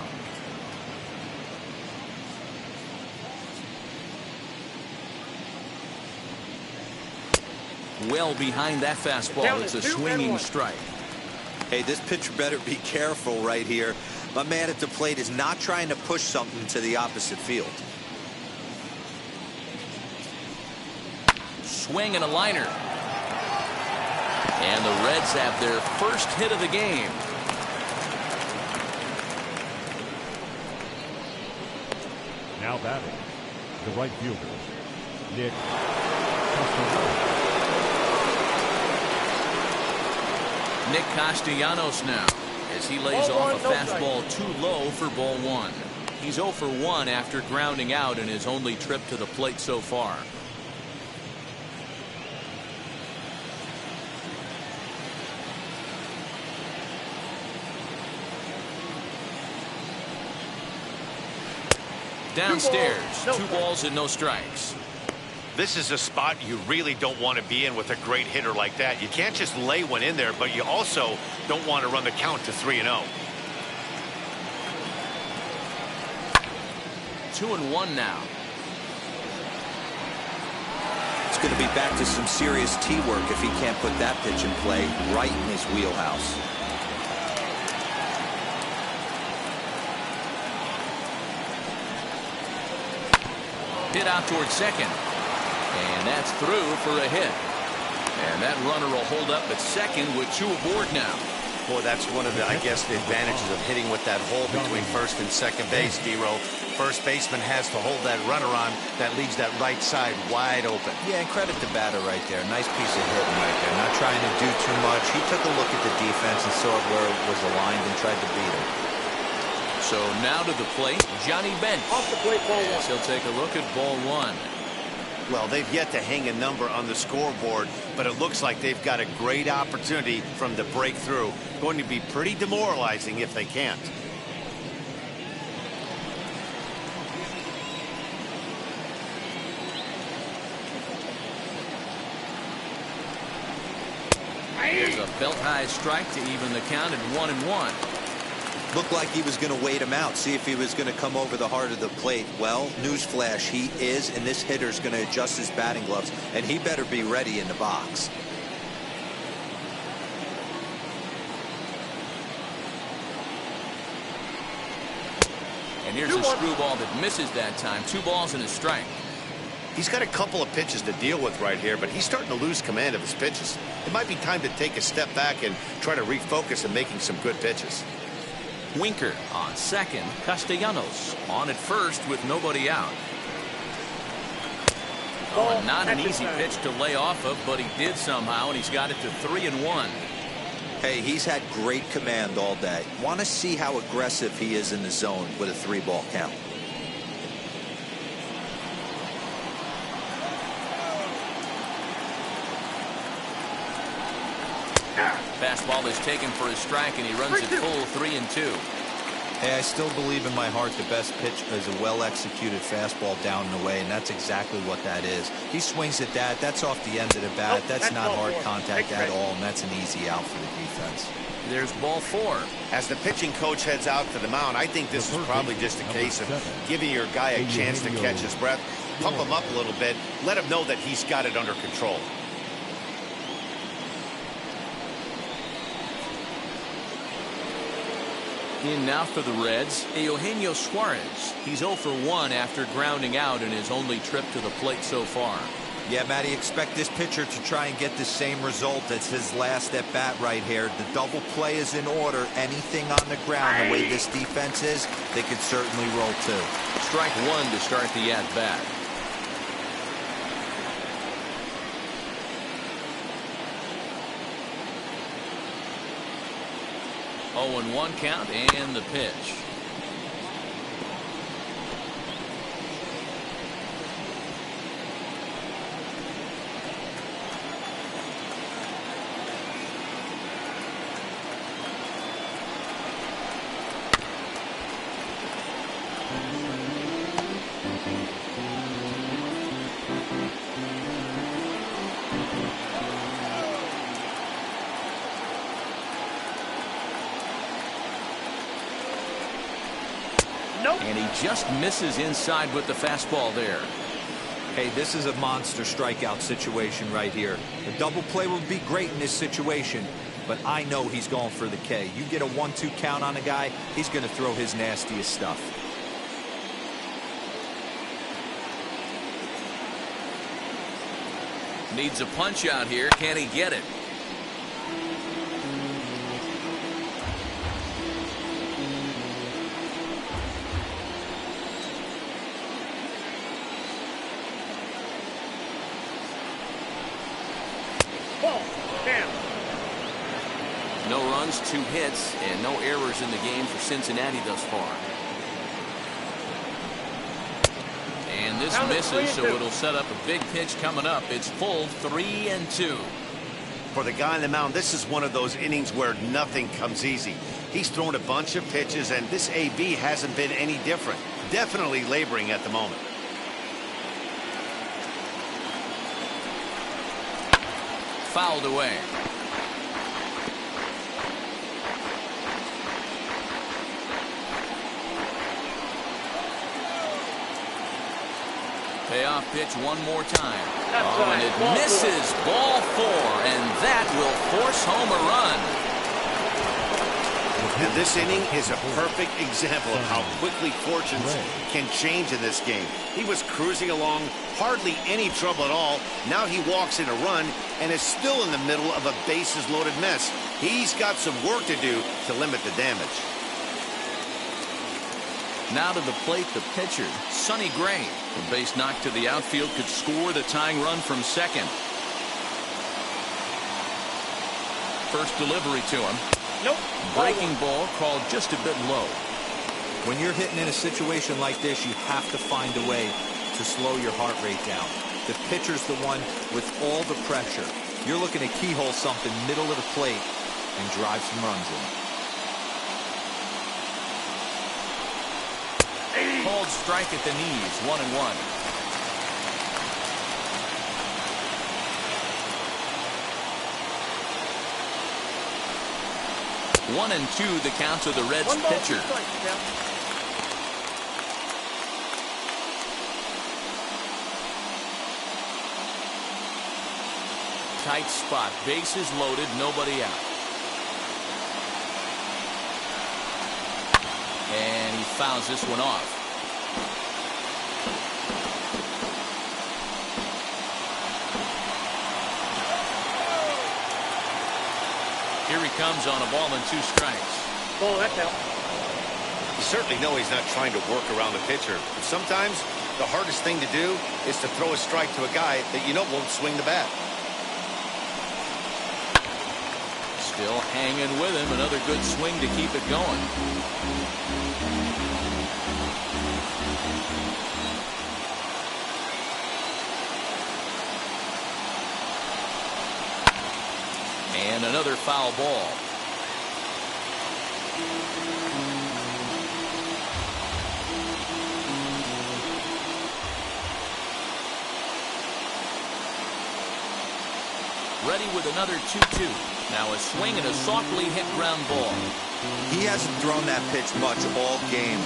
[SPEAKER 1] Well behind that fastball. It's a swinging strike.
[SPEAKER 3] Hey, this pitcher better be careful right here. My man at the plate is not trying to push something to the opposite field.
[SPEAKER 1] Swing and a liner. And the Reds have their first hit of the game.
[SPEAKER 5] Now batting, the right fielder, Nick Castellanos.
[SPEAKER 1] Nick Castellanos now, as he lays off a fastball too low for ball 1. He's 0 for 1 after grounding out in his only trip to the plate so far. Downstairs, 2 balls and no strikes.
[SPEAKER 2] This is a spot you really don't want to be in with a great hitter like that. You can't just lay one in there, but you also don't want to run the count to 3-0.
[SPEAKER 1] 2-1 now.
[SPEAKER 3] It's going to be back to some serious tee work if he can't put that pitch in play right in his wheelhouse.
[SPEAKER 1] Hit out towards second. And that's through for a hit. And that runner will hold up at second with 2 aboard now.
[SPEAKER 2] Boy, that's one of the, I guess, the advantages of hitting with that hole between first and second base, D-Row. First baseman has to hold that runner on that leaves that right side wide open.
[SPEAKER 3] Yeah, and credit the batter right there. Nice piece of hitting right there. Not trying to do too much. He took a look at the defense and saw where it was aligned and tried to beat him.
[SPEAKER 1] So now to the plate, Johnny Bench.
[SPEAKER 4] Off the plate, ball one.
[SPEAKER 1] He'll take a look at ball 1.
[SPEAKER 2] Well, they've yet to hang a number on the scoreboard, but it looks like they've got a great opportunity from the breakthrough. Going to be pretty demoralizing if they can't.
[SPEAKER 1] There's a belt-high strike to even the count at 1-1.
[SPEAKER 3] Looked like he was going to wait him out, see if he was going to come over the heart of the plate. Well, newsflash, he is, and this hitter's going to adjust his batting gloves, and he better be ready in the box.
[SPEAKER 1] And here's a screwball that misses that time. 2 balls and a strike.
[SPEAKER 2] He's got a couple of pitches to deal with right here, but he's starting to lose command of his pitches. It might be time to take a step back and try to refocus on making some good pitches.
[SPEAKER 1] Winker on second. Castellanos on at first with nobody out. Oh, not an easy pitch to lay off of, but he did somehow, and he's got it to 3-1.
[SPEAKER 3] Hey, he's had great command all day. Want to see how aggressive he is in the zone with a 3-ball count.
[SPEAKER 1] Fastball is taken for a strike, and he runs it full 3-2.
[SPEAKER 3] Hey, I still believe in my heart the best pitch is a well-executed fastball down and away, and that's exactly what that is. He swings at that. That's off the end of the bat. That's not hard contact at all, and that's an easy out for the defense.
[SPEAKER 1] There's ball 4.
[SPEAKER 2] As the pitching coach heads out to the mound, I think this is probably just a case of giving your guy a chance to catch his breath, pump him up a little bit, let him know that he's got it under control.
[SPEAKER 1] In now for the Reds, Eugenio Suarez. He's 0 for 1 after grounding out in his only trip to the plate so far.
[SPEAKER 3] Yeah, Matty, expect this pitcher to try and get the same result as his last at bat right here. The double play is in order. Anything on the ground, the way this defense is, they could certainly roll 2.
[SPEAKER 1] Strike 1 to start the at bat. Oh, and 1 count and the pitch. And he just misses inside with the fastball there.
[SPEAKER 3] Hey, this is a monster strikeout situation right here. The double play would be great in this situation, but I know he's going for the K. You get a 1-2 count on a guy, he's going to throw his nastiest stuff.
[SPEAKER 1] Needs a punch out here. Can he get it? No runs, 2 hits, and no errors in the game for Cincinnati thus far. And this misses, so it'll set up a big pitch coming up. It's full 3-2.
[SPEAKER 2] For the guy on the mound, this is one of those innings where nothing comes easy. He's thrown a bunch of pitches, and this AB hasn't been any different. Definitely laboring at the moment.
[SPEAKER 1] fouled away. Payoff pitch one more time. Oh, and it misses. Ball 4, and that will force home a run.
[SPEAKER 2] And this inning is a perfect example of how quickly fortunes can change in this game. He was cruising along, hardly any trouble at all. Now he walks in a run and is still in the middle of a bases-loaded mess. He's got some work to do to limit the damage.
[SPEAKER 1] Now to the plate, the pitcher, Sonny Gray. The base knock to the outfield could score the tying run from second. First delivery to him.
[SPEAKER 4] Nope.
[SPEAKER 1] Breaking ball called just a bit low.
[SPEAKER 3] When you're hitting in a situation like this, you have to find a way to slow your heart rate down. The pitcher's the one with all the pressure. You're looking to keyhole something middle of the plate and drive some runs in.
[SPEAKER 1] Called strike at the knees, 1-1. One and two, the count to the Reds pitcher. Tight spot, bases loaded, nobody out. And he fouls this one off. Here he comes on a ball and 2 strikes.
[SPEAKER 4] Ball, that's out.
[SPEAKER 2] You certainly know he's not trying to work around the pitcher. But sometimes the hardest thing to do is to throw a strike to a guy that you know won't swing the bat.
[SPEAKER 1] Still hanging with him. Another good swing to keep it going. And another foul ball. Ready with another 2-2. Now a swing and a softly hit ground ball.
[SPEAKER 3] He hasn't thrown that pitch much all game.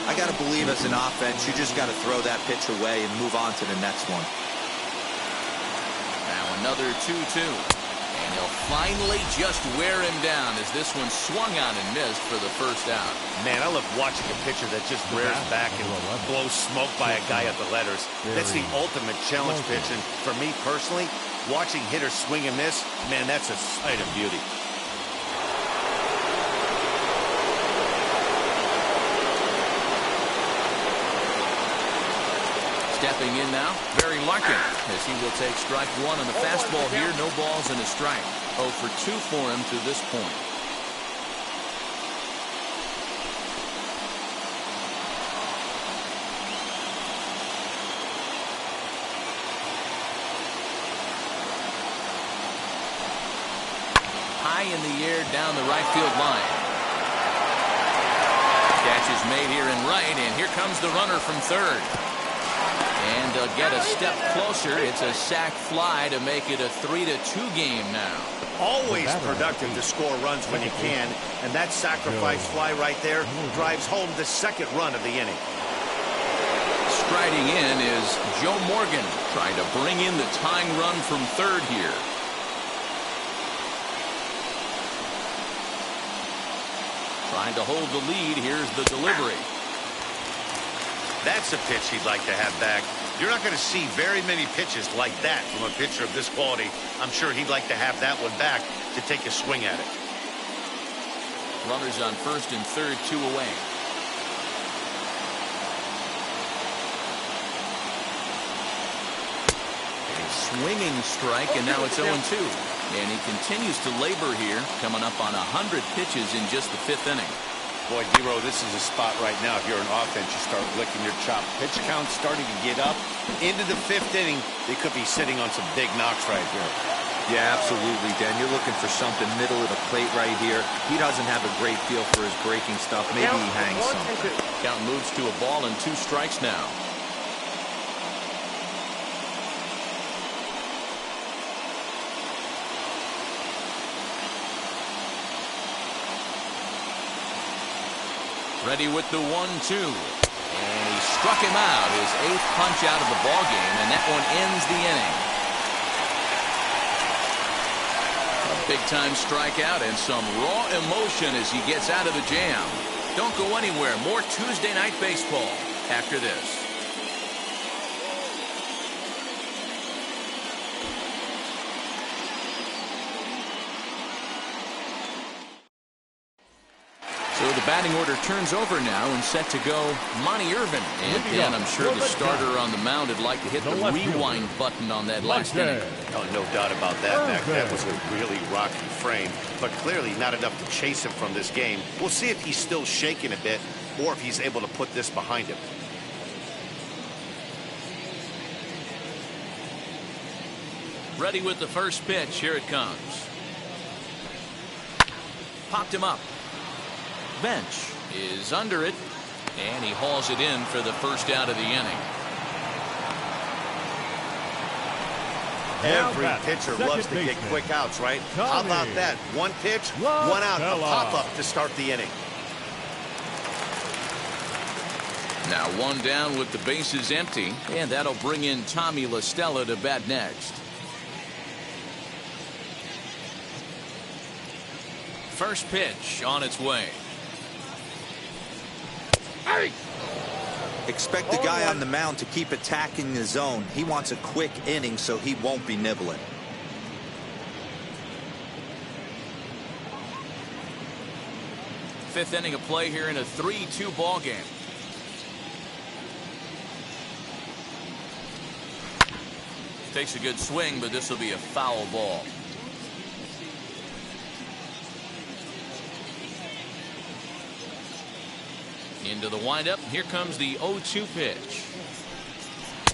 [SPEAKER 3] I got to believe as an offense, you just got to throw that pitch away and move on to the next one.
[SPEAKER 1] Now another 2-2. And he'll finally just wear him down as this one swung on and missed for the first out.
[SPEAKER 2] Man, I love watching a pitcher that just rears back and blows smoke by a guy at the letters. That's the ultimate challenge pitch. And for me personally, watching hitters swing and miss, man, that's a sight of beauty.
[SPEAKER 1] Stepping in now, Barry Larkin, as he will take strike 1 on the fastball here. No balls and a strike. 0 for 2 for him to this point. High in the air down the right field line. Catch is made here in right, and here comes the runner from third. And they'll get a step closer. It's a sac fly to make it a 3-2 game now.
[SPEAKER 2] Always productive to score runs when you can, and that sacrifice fly right there drives home the second run of the inning.
[SPEAKER 1] Striding in is Joe Morgan, trying to bring in the tying run from third here. Trying to hold the lead. Here's the delivery.
[SPEAKER 2] That's a pitch he'd like to have back. You're not going to see very many pitches like that from a pitcher of this quality. I'm sure he'd like to have that one back to take a swing at it.
[SPEAKER 1] Runners on first and third, 2 away. A swinging strike, and now it's 0-2. And he continues to labor here, coming up on 100 pitches in just the 5th inning.
[SPEAKER 2] Boy, D-Row, this is a spot right now. If you're an offense, you start licking your chop. Pitch count starting to get up. Into the 5th inning, they could be sitting on some big knocks right here.
[SPEAKER 3] Yeah, absolutely, Dan. You're looking for something middle of the plate right here. He doesn't have a great feel for his breaking stuff. Maybe he hangs something.
[SPEAKER 1] Count moves to a ball and 2 strikes now. Ready with the 1-2. And he struck him out, his 8th punch out of the ball game, and that one ends the inning. A big-time strikeout and some raw emotion as he gets out of the jam. Don't go anywhere. More Tuesday Night Baseball after this. So the batting order turns over now and set to go Monty Irvin. And I'm sure the starter on the mound would like to hit the rewind button on that last inning.
[SPEAKER 2] Oh, no doubt about that, Mac. That was a really rocky frame, but clearly not enough to chase him from this game. We'll see if he's still shaking a bit or if he's able to put this behind him.
[SPEAKER 1] Ready with the first pitch. Here it comes. Popped him up. Bench is under it, and he hauls it in for the first out of the inning.
[SPEAKER 2] Every pitcher loves to get quick outs, right? How about that? One pitch, one out, a pop-up to start the inning.
[SPEAKER 1] Now one down with the bases empty, and that'll bring in Tommy La Stella to bat next. First pitch on its way.
[SPEAKER 3] Expect the guy on the mound to keep attacking the zone. He wants a quick inning so he won't be nibbling.
[SPEAKER 1] Fifth inning of play here in a 3-2 ball game. Takes a good swing, but this will be a foul ball. Into the windup. Here comes the 0-2 pitch.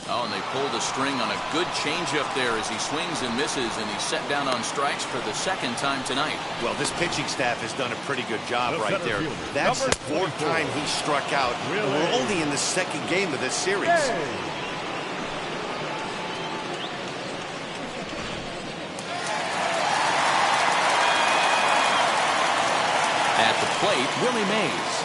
[SPEAKER 1] Oh, and they pulled the string on a good changeup there as he swings and misses, and he's set down on strikes for the second time tonight.
[SPEAKER 2] Well, this pitching staff has done a pretty good job right there. That's the 4th time he struck out. And we're only in the 2nd game of this series.
[SPEAKER 1] At the plate, Willie Mays.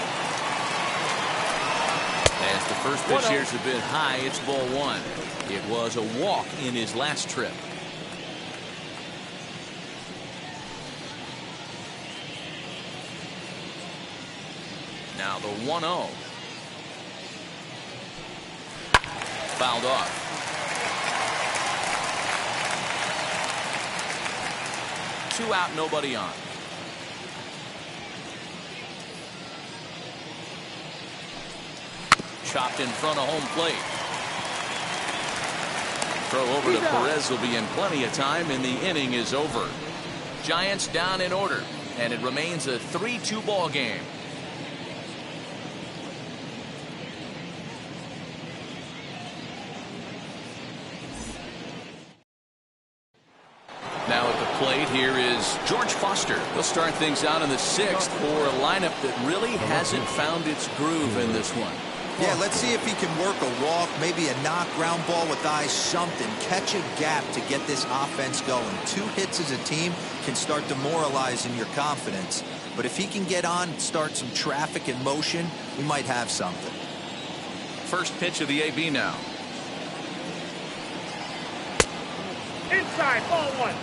[SPEAKER 1] As the first pitch here is a bit high, it's ball 1. It was a walk in his last trip. Now the 1-0. Fouled off. Two out, nobody on. Chopped in front of home plate. Throw over to Perez will be in plenty of time, and the inning is over. Giants down in order, and it remains a 3-2 ball game. Now at the plate here is George Foster. He'll start things out in the 6th for a lineup that really hasn't found its groove in this one.
[SPEAKER 3] Yeah, let's see if he can work a walk, maybe a knock, ground ball with eyes, something. Catch a gap to get this offense going. 2 hits as a team can start demoralizing your confidence. But if he can get on, start some traffic in motion, we might have something.
[SPEAKER 1] First pitch of the AB now.
[SPEAKER 4] Inside, ball 1.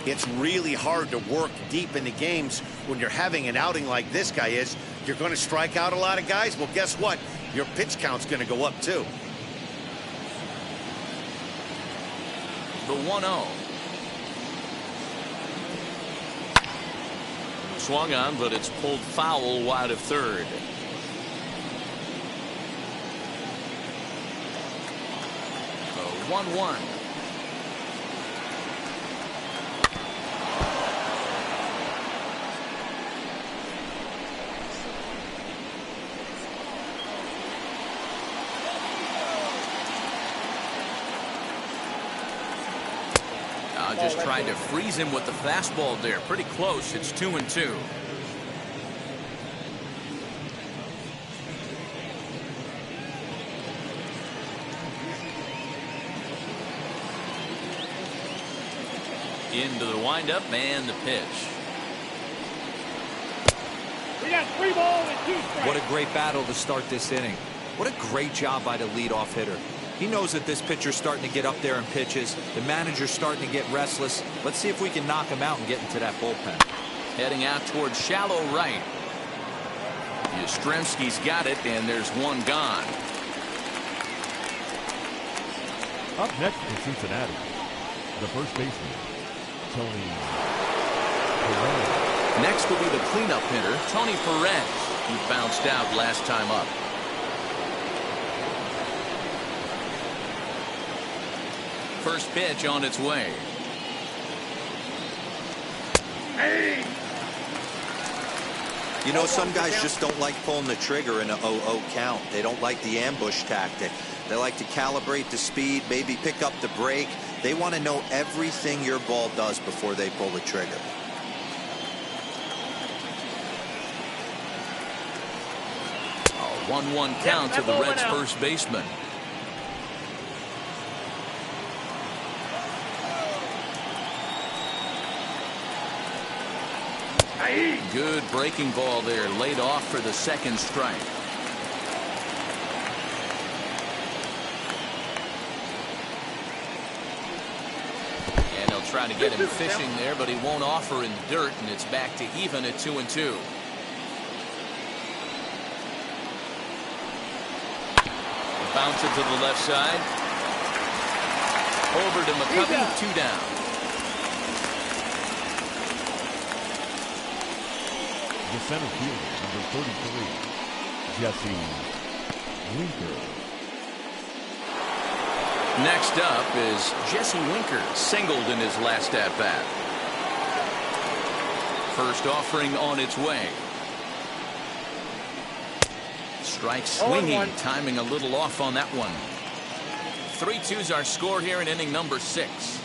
[SPEAKER 2] It's really hard to work deep into games when you're having an outing like this guy is. You're going to strike out a lot of guys. Well, guess what? Your pitch count's going to go up, too.
[SPEAKER 1] The 1-0. Swung on, but it's pulled foul wide of third. The 1-1. Just trying to freeze him with the fastball there. Pretty close. It's 2-2. Into the windup and the pitch.
[SPEAKER 4] 3 balls and 2 strikes.
[SPEAKER 3] What a great battle to start this inning. What a great job by the leadoff hitter. He knows that this pitcher's starting to get up there in pitches. The manager's starting to get restless. Let's see if we can knock him out and get into that bullpen.
[SPEAKER 1] Heading out towards shallow right. Yastrzemski's got it, and there's one gone.
[SPEAKER 5] Up next in Cincinnati, the first baseman, Tony Perez.
[SPEAKER 1] Next will be the cleanup hitter, Tony Perez. He bounced out last time up. First pitch on its way.
[SPEAKER 3] You know, some guys just don't like pulling the trigger in a 0-0 count. They don't like the ambush tactic. They like to calibrate the speed, maybe pick up the brake. They want to know everything your ball does before they pull the trigger.
[SPEAKER 1] A 1-1 count to the Reds' first baseman. Good breaking ball there, laid off for the second strike. And they'll try to get him fishing there, but he won't offer in the dirt, and it's back to even at 2-2. Bounce it to the left side. Over to McCovey, 2 down.
[SPEAKER 5] The center fielder, number 33, Jesse Winker.
[SPEAKER 1] Next up is Jesse Winker, singled in his last at-bat. First offering on its way. Strike swinging, timing a little off on that one. 3-2's our score here in inning number 6.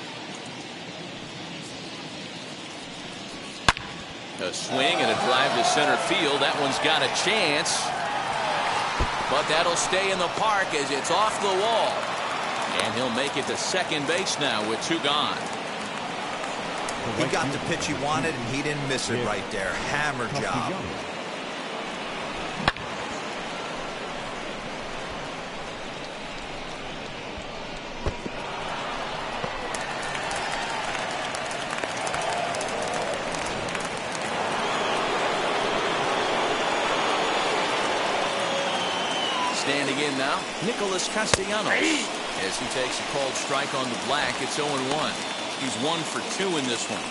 [SPEAKER 1] A swing and a drive to center field. That one's got a chance. But that'll stay in the park as it's off the wall. And he'll make it to second base now with 2 gone.
[SPEAKER 3] He got the pitch he wanted, and he didn't miss it right there. Hammer job.
[SPEAKER 1] Standing in now, Nicholas Castellanos. As he takes a called strike on the black, it's 0-1. He's 1 for 2 in this one.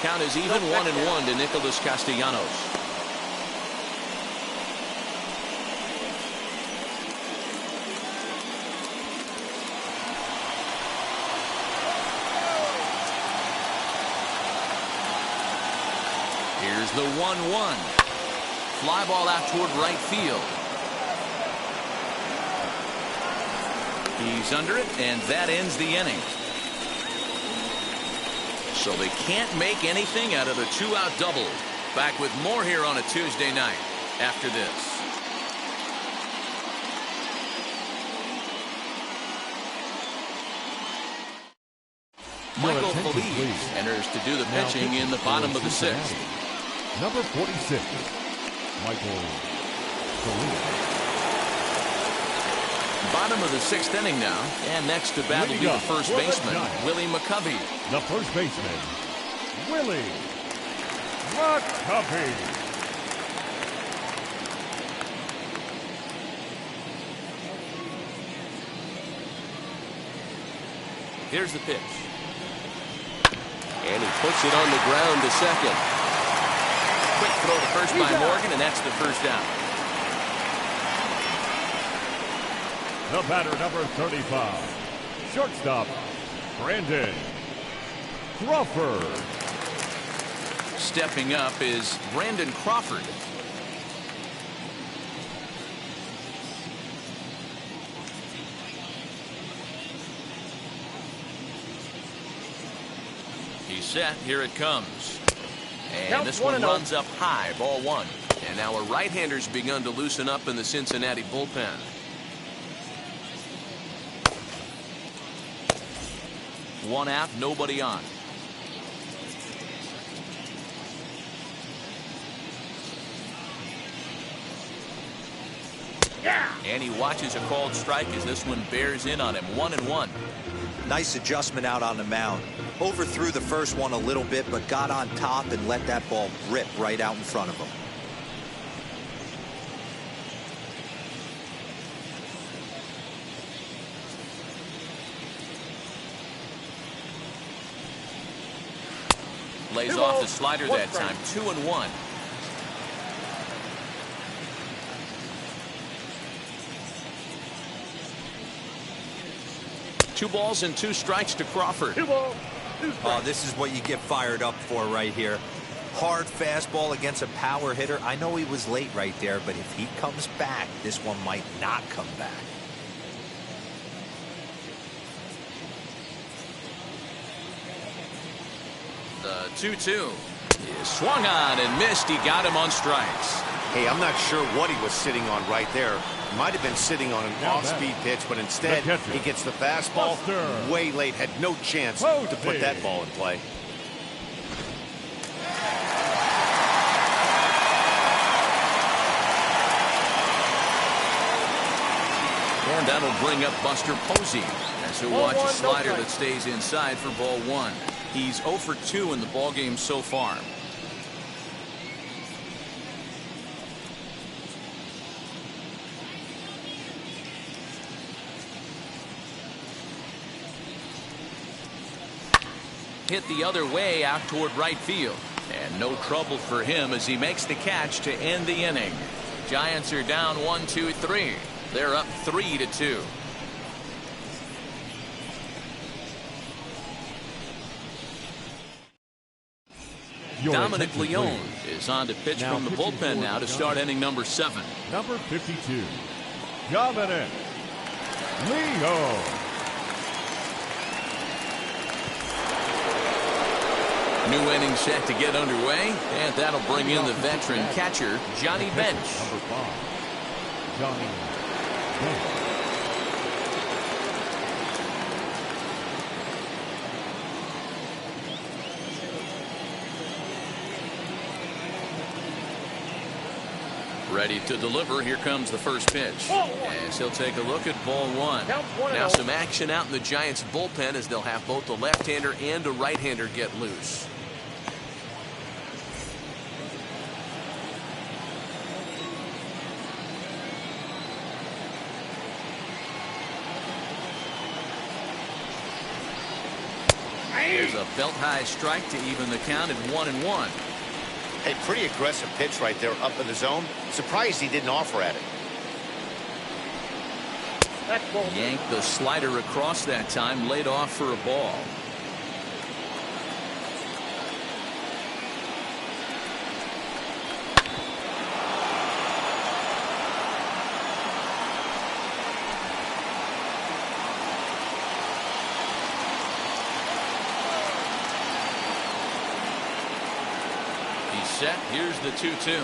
[SPEAKER 1] Count is even 1-1 to Nicholas Castellanos. Here's the 1-1. Fly ball out toward right field. He's under it, and that ends the inning. So they can't make anything out of the 2-out double. Back with more here on a Tuesday night after this. Michael Feliz enters to do the pitching in the bottom of the 6th.
[SPEAKER 5] Number 46, Michael Feliz.
[SPEAKER 1] Bottom of the 6th inning now, and next to bat will be the first baseman, Willie McCovey.
[SPEAKER 5] The first baseman, Willie McCovey.
[SPEAKER 6] Here's the pitch. And he puts it on the ground to second.
[SPEAKER 1] Quick throw to first by Morgan, and that's the first down.
[SPEAKER 5] The batter, number 35, shortstop, Brandon Crawford.
[SPEAKER 1] Stepping up is Brandon Crawford. He's set. Here it comes. And this one runs up high. Ball 1. And now a right-hander's begun to loosen up in the Cincinnati bullpen. One out, nobody on.
[SPEAKER 4] Yeah.
[SPEAKER 1] And he watches a called strike as this one bears in on him. 1-1.
[SPEAKER 3] Nice adjustment out on the mound. Overthrew the first one a little bit, but got on top and let that ball rip right out in front of him.
[SPEAKER 1] Lays off the slider that time. 2-1. Two balls and two strikes to Crawford.
[SPEAKER 4] 2 balls, 2
[SPEAKER 3] Oh,
[SPEAKER 4] strikes.
[SPEAKER 3] this is what you get fired up for right here. Hard fastball against a power hitter. I know he was late right there, but if he comes back, this one might not come back.
[SPEAKER 1] The 2-2 is swung on and missed. He got him on strikes.
[SPEAKER 2] Hey, I'm not sure what he was sitting on right there. Might have been sitting on an off-speed pitch, but instead
[SPEAKER 5] The catcher.
[SPEAKER 2] he gets the fastball
[SPEAKER 5] Buster.
[SPEAKER 2] way late. Had no chance to put that ball in play.
[SPEAKER 1] And that'll bring up Buster Posey as he'll
[SPEAKER 4] Ball
[SPEAKER 1] watch a
[SPEAKER 4] 1, no
[SPEAKER 1] slider
[SPEAKER 4] strike.
[SPEAKER 1] that stays inside for ball 1. He's 0 for 2 in the ballgame so far. Hit the other way out toward right field. And no trouble for him as he makes the catch to end the inning. Giants are down 1-2-3. They're up 3-2.
[SPEAKER 5] Your
[SPEAKER 1] Dominic
[SPEAKER 5] attention,
[SPEAKER 1] Leone
[SPEAKER 5] please.
[SPEAKER 1] is on to pitch
[SPEAKER 5] Now
[SPEAKER 1] from the
[SPEAKER 5] pitching
[SPEAKER 1] bullpen
[SPEAKER 5] for
[SPEAKER 1] now to
[SPEAKER 5] the
[SPEAKER 1] start
[SPEAKER 5] Giants.
[SPEAKER 1] inning number 7.
[SPEAKER 5] Number 52, Dominic Leone.
[SPEAKER 1] New inning set to get underway, and that'll bring in the veteran catcher, Johnny Bench.
[SPEAKER 5] Number 5, Johnny Bench.
[SPEAKER 1] Ready to deliver. Here comes the first pitch. As he'll take a look at ball 1.
[SPEAKER 4] Count 1-0.
[SPEAKER 1] Now some action out in the Giants bullpen as they'll have both a left-hander and a right-hander get loose. There's a belt-high strike to even the count at 1-1.
[SPEAKER 2] Hey, pretty aggressive pitch right there up in the zone. Surprised he didn't offer at it.
[SPEAKER 4] That's ball 2.
[SPEAKER 1] Yanked the slider across that time, laid off for a ball. He's set. Here's the 2-2.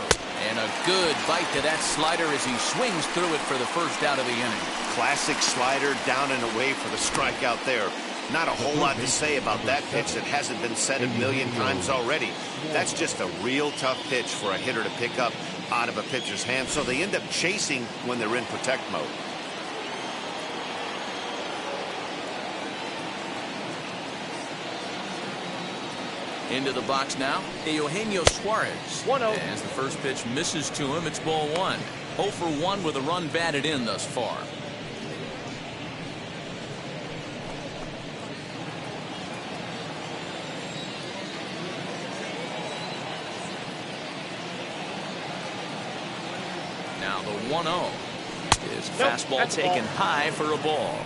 [SPEAKER 1] And a good bite to that slider as he swings through it for the first out of the inning.
[SPEAKER 2] Classic slider down and away for the strikeout there. Not a whole lot to say about that pitch that hasn't been said a million times already. That's just a real tough pitch for a hitter to pick up out of a pitcher's hand, so they end up chasing when they're in protect mode.
[SPEAKER 1] Into the box now, Eugenio Suarez.
[SPEAKER 4] 1-0.
[SPEAKER 1] As the first pitch misses to him, it's ball 1. 0 for 1 with a run batted in thus far. Now the 1-0 is fastball
[SPEAKER 4] that's a ball.
[SPEAKER 1] taken high for a ball.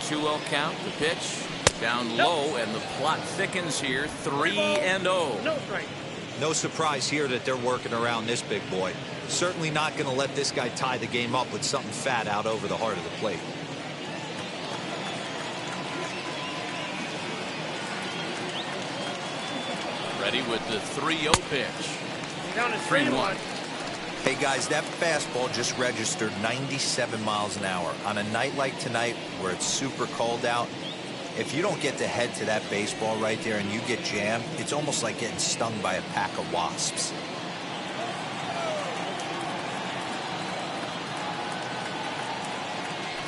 [SPEAKER 1] Two-0 count. The pitch down low, and the plot thickens here. 3-0.
[SPEAKER 4] No strike.
[SPEAKER 3] No surprise here that they're working around this big boy. Certainly not going to let this guy tie the game up with something fat out over the heart of the plate.
[SPEAKER 1] Ready with the 3-0 pitch.
[SPEAKER 4] Down to
[SPEAKER 1] 3-1.
[SPEAKER 3] Hey guys, that fastball just registered 97 miles an hour. On a night like tonight where it's super cold out, if you don't get to head to that baseball right there and you get jammed, it's almost like getting stung by a pack of wasps.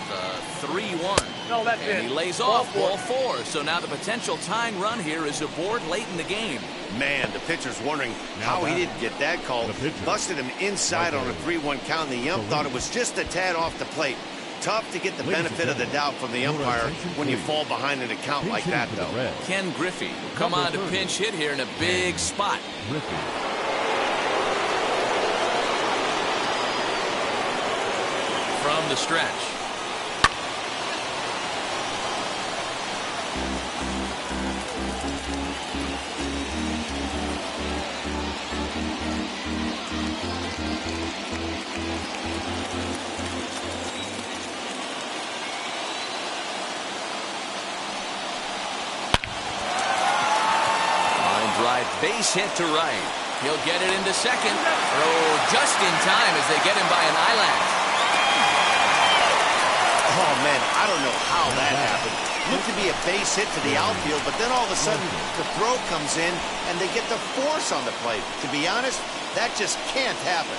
[SPEAKER 1] The 3-1.
[SPEAKER 4] No, that's
[SPEAKER 1] and
[SPEAKER 4] it.
[SPEAKER 1] he lays
[SPEAKER 4] Ball
[SPEAKER 1] off
[SPEAKER 4] four.
[SPEAKER 1] ball 4. So now the potential tying run here is aboard late in the game.
[SPEAKER 2] Man, the pitcher's wondering
[SPEAKER 5] Now
[SPEAKER 2] how he
[SPEAKER 5] batting.
[SPEAKER 2] didn't get that call.
[SPEAKER 5] The pitcher.
[SPEAKER 2] Busted him inside on a 3-1 count, and the ump thought it was just a tad off the plate. Tough to get the
[SPEAKER 5] Ladies and
[SPEAKER 2] benefit of the doubt from the umpire
[SPEAKER 5] attention,
[SPEAKER 2] when you
[SPEAKER 5] please.
[SPEAKER 2] fall behind an account
[SPEAKER 5] Pinch
[SPEAKER 2] like
[SPEAKER 5] hitting
[SPEAKER 2] that,
[SPEAKER 5] for the
[SPEAKER 2] though.
[SPEAKER 5] Reds.
[SPEAKER 1] Ken Griffey will come
[SPEAKER 5] Number
[SPEAKER 1] on to
[SPEAKER 5] 30.
[SPEAKER 1] pinch hit here in a big spot.
[SPEAKER 5] Griffey.
[SPEAKER 1] From the stretch. Line drive, base hit to right. He'll get it into second. Throw just in time as they get him by an eyelash.
[SPEAKER 2] Oh, man, I don't know how that happened. Looked to be a base hit to the outfield, but then all of a sudden the throw comes in and they get the force on the plate. To be honest, that just can't happen.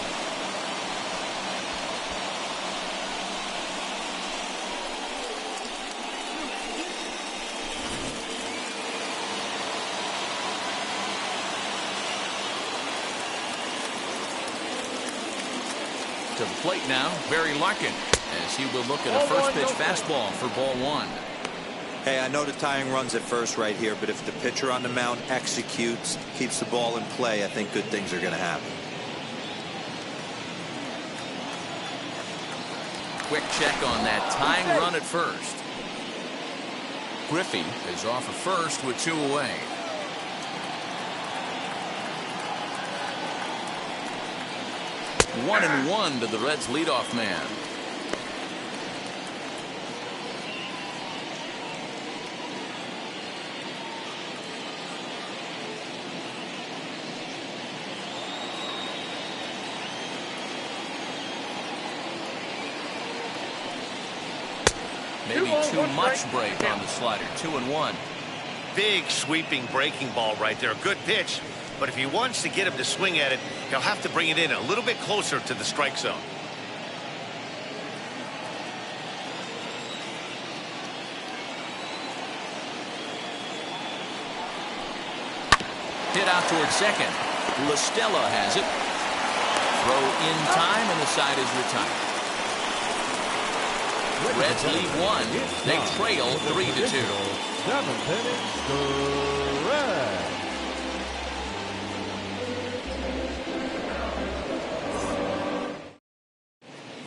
[SPEAKER 1] To the plate now, Barry Larkin, as he will look at a first pitch fastball for ball 1.
[SPEAKER 3] Hey, I know the tying run's at first right here, but if the pitcher on the mound executes, keeps the ball in play, I think good things are going to happen.
[SPEAKER 1] Quick check on that tying run at first. Griffey is off of first with 2 away. 1-1 to the Reds leadoff man. Maybe too much break on the slider. 2-1.
[SPEAKER 2] Big sweeping breaking ball right there. Good pitch. But if he wants to get him to swing at it, he'll have to bring it in a little bit closer to the strike zone.
[SPEAKER 1] Hit out towards second. LaStella has it. Throw in time, and the side is retired. Reds lead 1. They trail 3-2.
[SPEAKER 5] 7th inning, the Reds.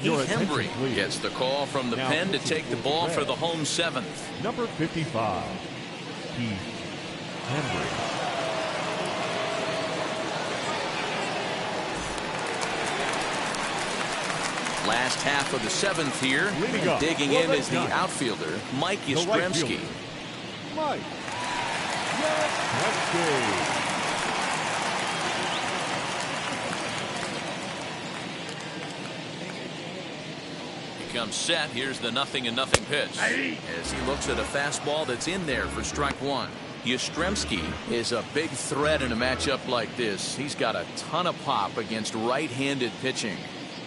[SPEAKER 5] Your attention,
[SPEAKER 1] Hembry
[SPEAKER 5] please.
[SPEAKER 1] gets the call from the
[SPEAKER 5] Now
[SPEAKER 1] pen to
[SPEAKER 5] pitching
[SPEAKER 1] take the
[SPEAKER 5] for
[SPEAKER 1] ball
[SPEAKER 5] the
[SPEAKER 1] for the
[SPEAKER 5] Reds.
[SPEAKER 1] home 7th.
[SPEAKER 5] Number 55, Keith Hembry.
[SPEAKER 1] Last half of the 7th here.
[SPEAKER 5] Leading up.
[SPEAKER 1] Digging
[SPEAKER 5] Well,
[SPEAKER 1] in is the
[SPEAKER 5] that's done.
[SPEAKER 1] outfielder, Mike
[SPEAKER 5] The right
[SPEAKER 1] Yastrzemski.
[SPEAKER 5] fielder, Mike Yastrzemski.
[SPEAKER 1] He comes set. Here's the 0-0 pitch. As he looks at a fastball that's in there for strike 1. Yastrzemski is a big threat in a matchup like this. He's got a ton of pop against right-handed pitching.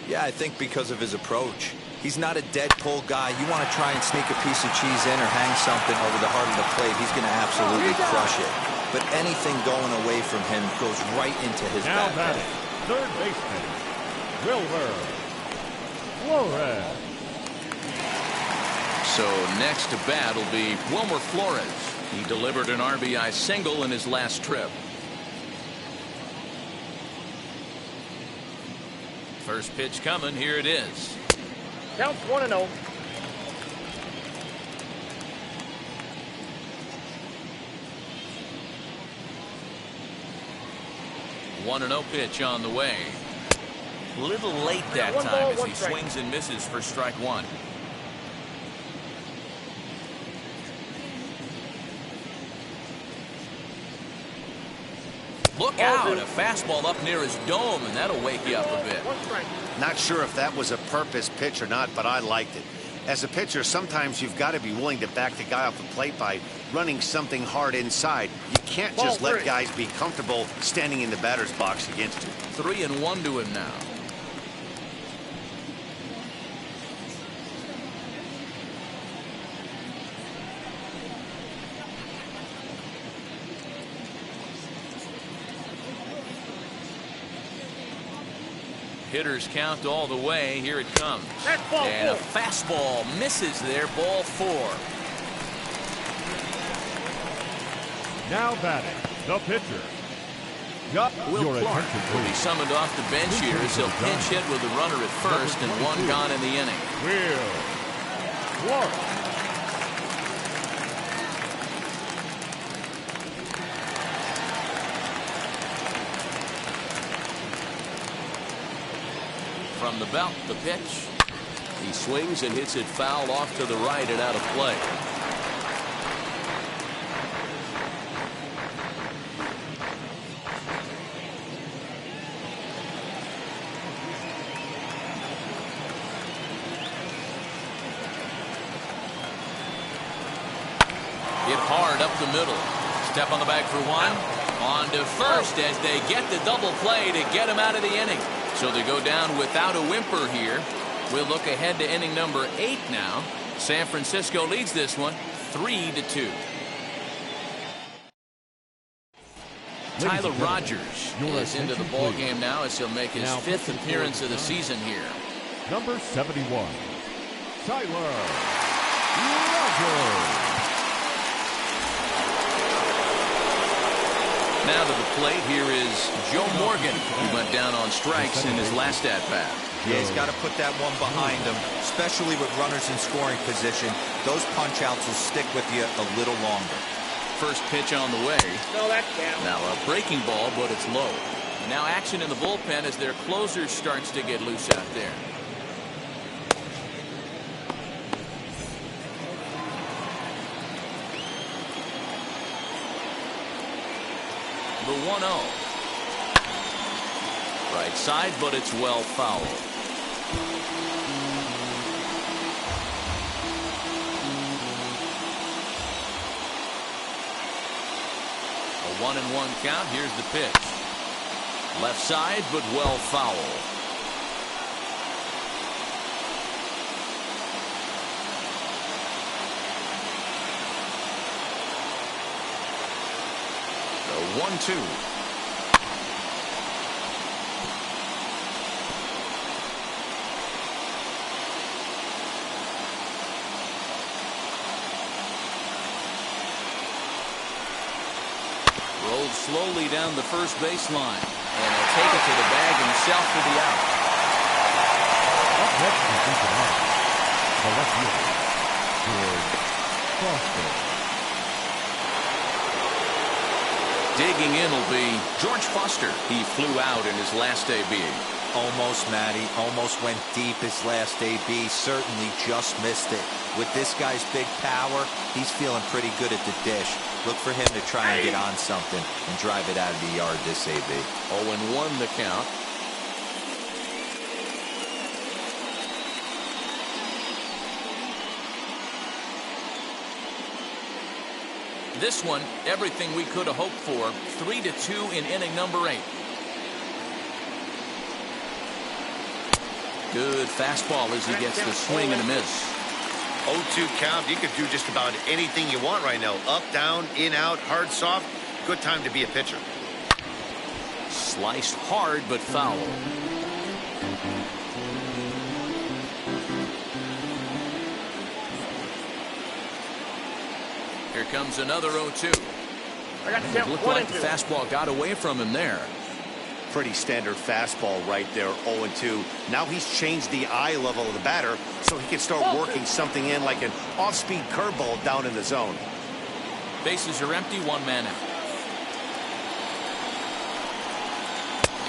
[SPEAKER 3] Yeah, I think because of his approach. He's not a dead pull guy. You want to try and sneak a piece of cheese in or hang something over the heart of the plate, he's going to absolutely crush it. But anything going away from him goes right into his
[SPEAKER 5] Now
[SPEAKER 3] back.
[SPEAKER 5] batting, third baseman, Wilmer Flores.
[SPEAKER 1] So next to bat will be Wilmer Flores. He delivered an RBI single in his last trip. First pitch coming. Here it is.
[SPEAKER 4] Counts 1-0.
[SPEAKER 1] One 1-0 pitch on the way. Little late that
[SPEAKER 4] One
[SPEAKER 1] time
[SPEAKER 4] ball,
[SPEAKER 1] as
[SPEAKER 4] one
[SPEAKER 1] he
[SPEAKER 4] strike.
[SPEAKER 1] swings and misses for strike one. Look out, a fastball up near his dome, and that'll wake you up a bit.
[SPEAKER 4] One strike.
[SPEAKER 2] Not sure if that was a purpose pitch or not, but I liked it. As a pitcher, sometimes you've got to be willing to back the guy off the plate by running something hard inside. You can't just
[SPEAKER 4] Ball
[SPEAKER 2] let
[SPEAKER 4] three.
[SPEAKER 2] guys be comfortable standing in the batter's box against you.
[SPEAKER 1] 3-1 to him now. Hitters count all the way. Here it comes.
[SPEAKER 4] That's ball
[SPEAKER 1] And a
[SPEAKER 4] four.
[SPEAKER 1] fastball misses there. Ball 4.
[SPEAKER 5] Now batting, the pitcher. Got
[SPEAKER 1] Will
[SPEAKER 5] your
[SPEAKER 1] Clark
[SPEAKER 5] attention,
[SPEAKER 1] will be
[SPEAKER 5] please.
[SPEAKER 1] summoned off the bench here as he'll pinch hit with a runner at first and one gone in the inning.
[SPEAKER 5] Will Clark.
[SPEAKER 1] From the belt, the pitch.
[SPEAKER 6] He swings and hits it foul off to the right and out of play.
[SPEAKER 1] Hit hard up the middle. Step on the bag for one. On to first as they get the double play to get him out of the inning. So they go down without a whimper here. We'll look ahead to inning number 8 now. San Francisco leads this one 3-2. Tyler Rogers is into the ball game now as he'll make his 5th appearance of the season here.
[SPEAKER 5] Number 71, Tyler Rogers.
[SPEAKER 1] Now to the plate, here is Joe Morgan, who went down on strikes in his last at-bat.
[SPEAKER 3] Yeah, he's got to put that one behind him, especially with runners in scoring position. Those punch-outs will stick with you a little longer.
[SPEAKER 1] First pitch on the way.
[SPEAKER 4] No, that's down.
[SPEAKER 1] Now a breaking ball, but it's low. And now action in the bullpen as their closer starts to get loose out there. The 1-0. Right side, but it's well fouled. A 1-1 count. Here's the pitch. Left side, but well fouled. The 1-2. Rolled slowly down the first baseline. And he'll take it to the bag himself for the out.
[SPEAKER 5] Up next is Cincinnati, the left fielder, George Foster.
[SPEAKER 1] Digging in will be George Foster. He flew out in his last AB.
[SPEAKER 3] Almost, Matty. Almost went deep his last AB. Certainly just missed it. With this guy's big power, he's feeling pretty good at the dish. Look for him to try and get on something and drive it out of the yard this AB.
[SPEAKER 6] 0-1 the count.
[SPEAKER 1] This one, everything we could have hoped for. 3-2 in inning number 8. Good fastball as he gets the swing and a miss.
[SPEAKER 2] 0-2 count. You could do just about anything you want right now. Up, down, in, out, hard, soft. Good time to be a pitcher.
[SPEAKER 1] Sliced hard but foul. Here comes another 0-2.
[SPEAKER 4] I got
[SPEAKER 1] It
[SPEAKER 4] count.
[SPEAKER 1] looked
[SPEAKER 4] 1
[SPEAKER 1] like
[SPEAKER 4] and
[SPEAKER 1] the
[SPEAKER 4] 2.
[SPEAKER 1] fastball got away from him there.
[SPEAKER 2] Pretty standard fastball right there, 0-2. Now he's changed the eye level of the batter so he can start working something in like an off-speed curveball down in the zone.
[SPEAKER 1] Bases are empty, one man out.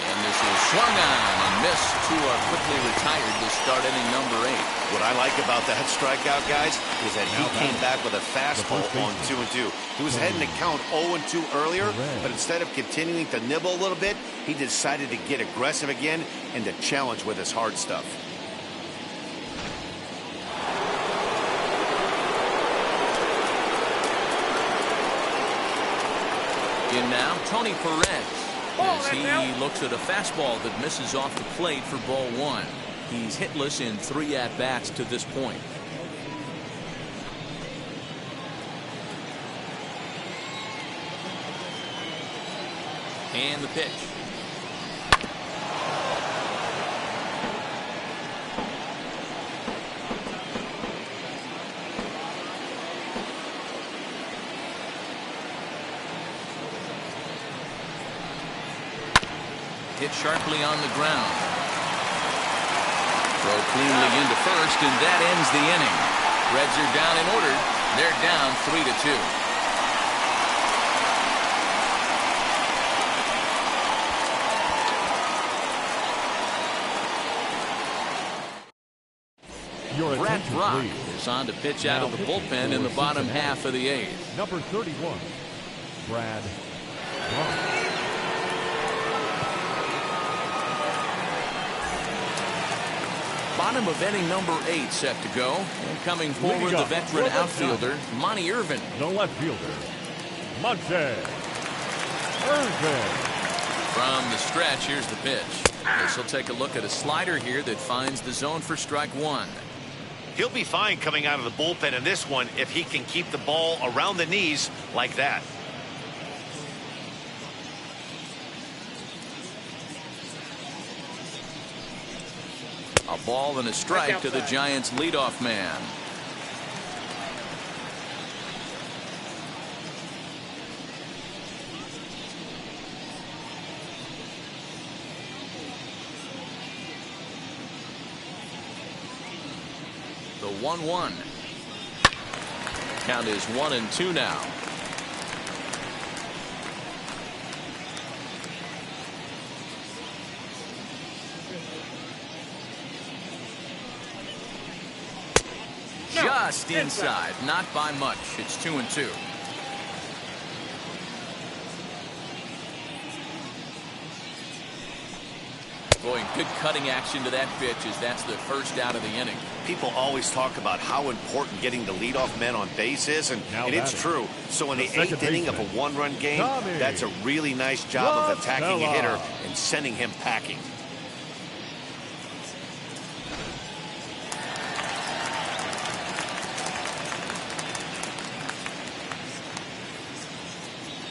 [SPEAKER 1] And the This is swung on and missed. Two are quickly retired to start inning number 8.
[SPEAKER 2] What I like about that strikeout, guys, is that he came back with a fastball on 2-2. He was heading to count 0-2 earlier, but instead of continuing to nibble a little bit, he decided to get aggressive again and to challenge with his hard stuff.
[SPEAKER 1] In now, Tony Perez, as he looks at a fastball that misses off the plate for ball 1. He's hitless in 3 at-bats to this point. And the pitch. Hit sharply on the ground. Throw cleanly into first, and that ends the inning. Reds are down in order. They're down 3-2. Brad Brock is on to pitch out of the bullpen in the bottom half of the 8th.
[SPEAKER 5] Number 31, Brad Brock.
[SPEAKER 1] Bottom of inning number 8 set to go. And coming forward, the veteran outfielder, Monty Irvin.
[SPEAKER 5] The left fielder, Monte Irvin.
[SPEAKER 1] From the stretch, here's the pitch. This will take a look at a slider here that finds the zone for strike 1.
[SPEAKER 2] He'll be fine coming out of the bullpen in this one if he can keep the ball around the knees like that.
[SPEAKER 1] A ball and a strike to the Giants' leadoff man. The 1-1. Count is 1-2 now. Just inside, not by much. It's 2-2. Boy, good cutting action to that pitch as that's the first out of the inning.
[SPEAKER 2] People always talk about how important getting the leadoff men on base is, and it's true. So in the 8th inning of a 1-run game, that's a really nice job of attacking a hitter and sending him packing.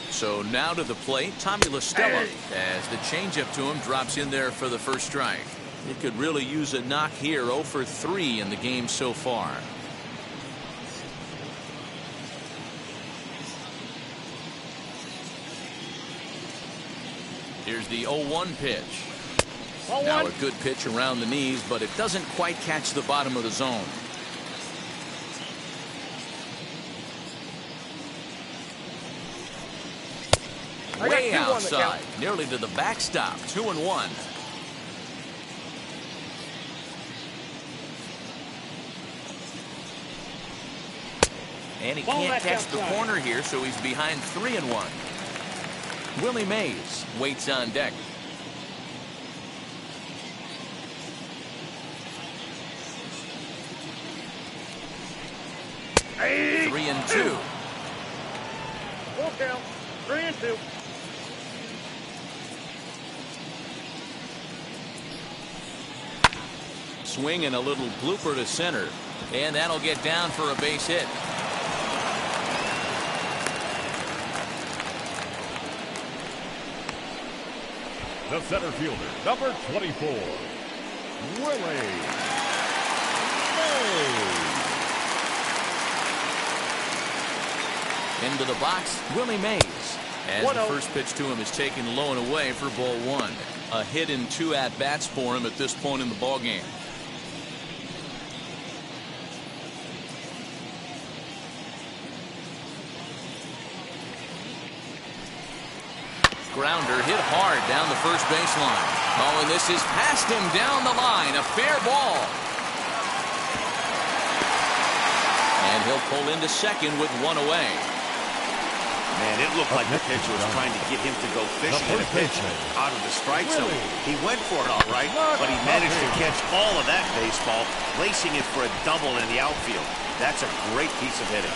[SPEAKER 2] So now to the plate, Tommy La Stella, as the changeup to him drops in there for the first strike. It could really use a knock here. 0 for 3 in the game so far. Here's the 0-1 pitch. Now a good pitch around the knees, but it doesn't quite catch the bottom of the zone. Way outside, nearly to the backstop. 2-1. And he can't catch the corner here, so he's behind 3-1. Willie Mays waits on deck.
[SPEAKER 4] Hey.
[SPEAKER 1] 3-2.
[SPEAKER 4] Full count. 3-2.
[SPEAKER 1] Swing and a little blooper to center, and that'll get down for a base hit.
[SPEAKER 5] The center fielder, number 24, Willie Mays.
[SPEAKER 1] Into the box, Willie Mays. As the first pitch to him is taken low and away for ball 1. A hit in 2 at-bats for him at this point in the ballgame. Grounder hit hard down the first baseline. Oh, and this is past him down the line. A fair ball. And he'll pull into second with one away.
[SPEAKER 2] Man, it looked like the pitcher was trying to get him to go fishing at a pitch out of the strike zone. He went for it all right, but he managed to catch all of that baseball, placing it for a double in the outfield. That's a great piece of hitting.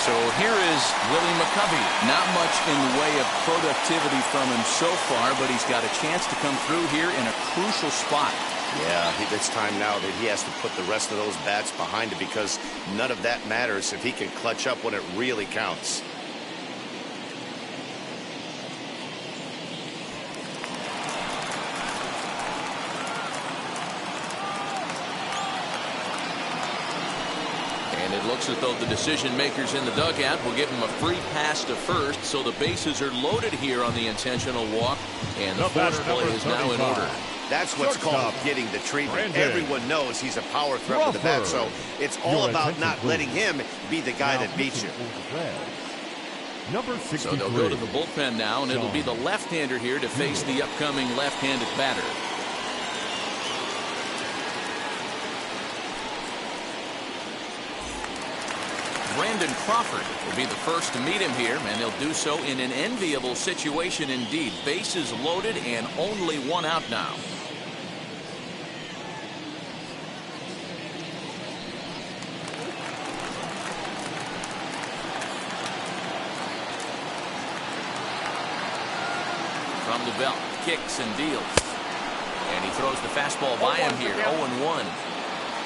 [SPEAKER 1] So here is Willie McCovey. Not much in the way of productivity from him so far, but he's got a chance to come through here in a crucial spot.
[SPEAKER 2] Yeah, it's time now that he has to put the rest of those bats behind it, because none of that matters if he can clutch up when it really counts.
[SPEAKER 1] And it looks as though the decision makers in the dugout will give him a free pass to first, so the bases are loaded here on the intentional walk, and the force play is now in order.
[SPEAKER 2] That's what's called getting the treatment. Everyone knows he's a power threat with the bat, so it's all about not letting him be the guy that beats you.
[SPEAKER 5] Number 63.
[SPEAKER 1] So they'll go to the bullpen now, and it'll be the left-hander here to face the upcoming left-handed batter. Brandon Crawford will be the first to meet him here, and he'll do so in an enviable situation indeed. Bases loaded and only one out now. From the belt, kicks and deals. And he throws the fastball by him here, 0-1.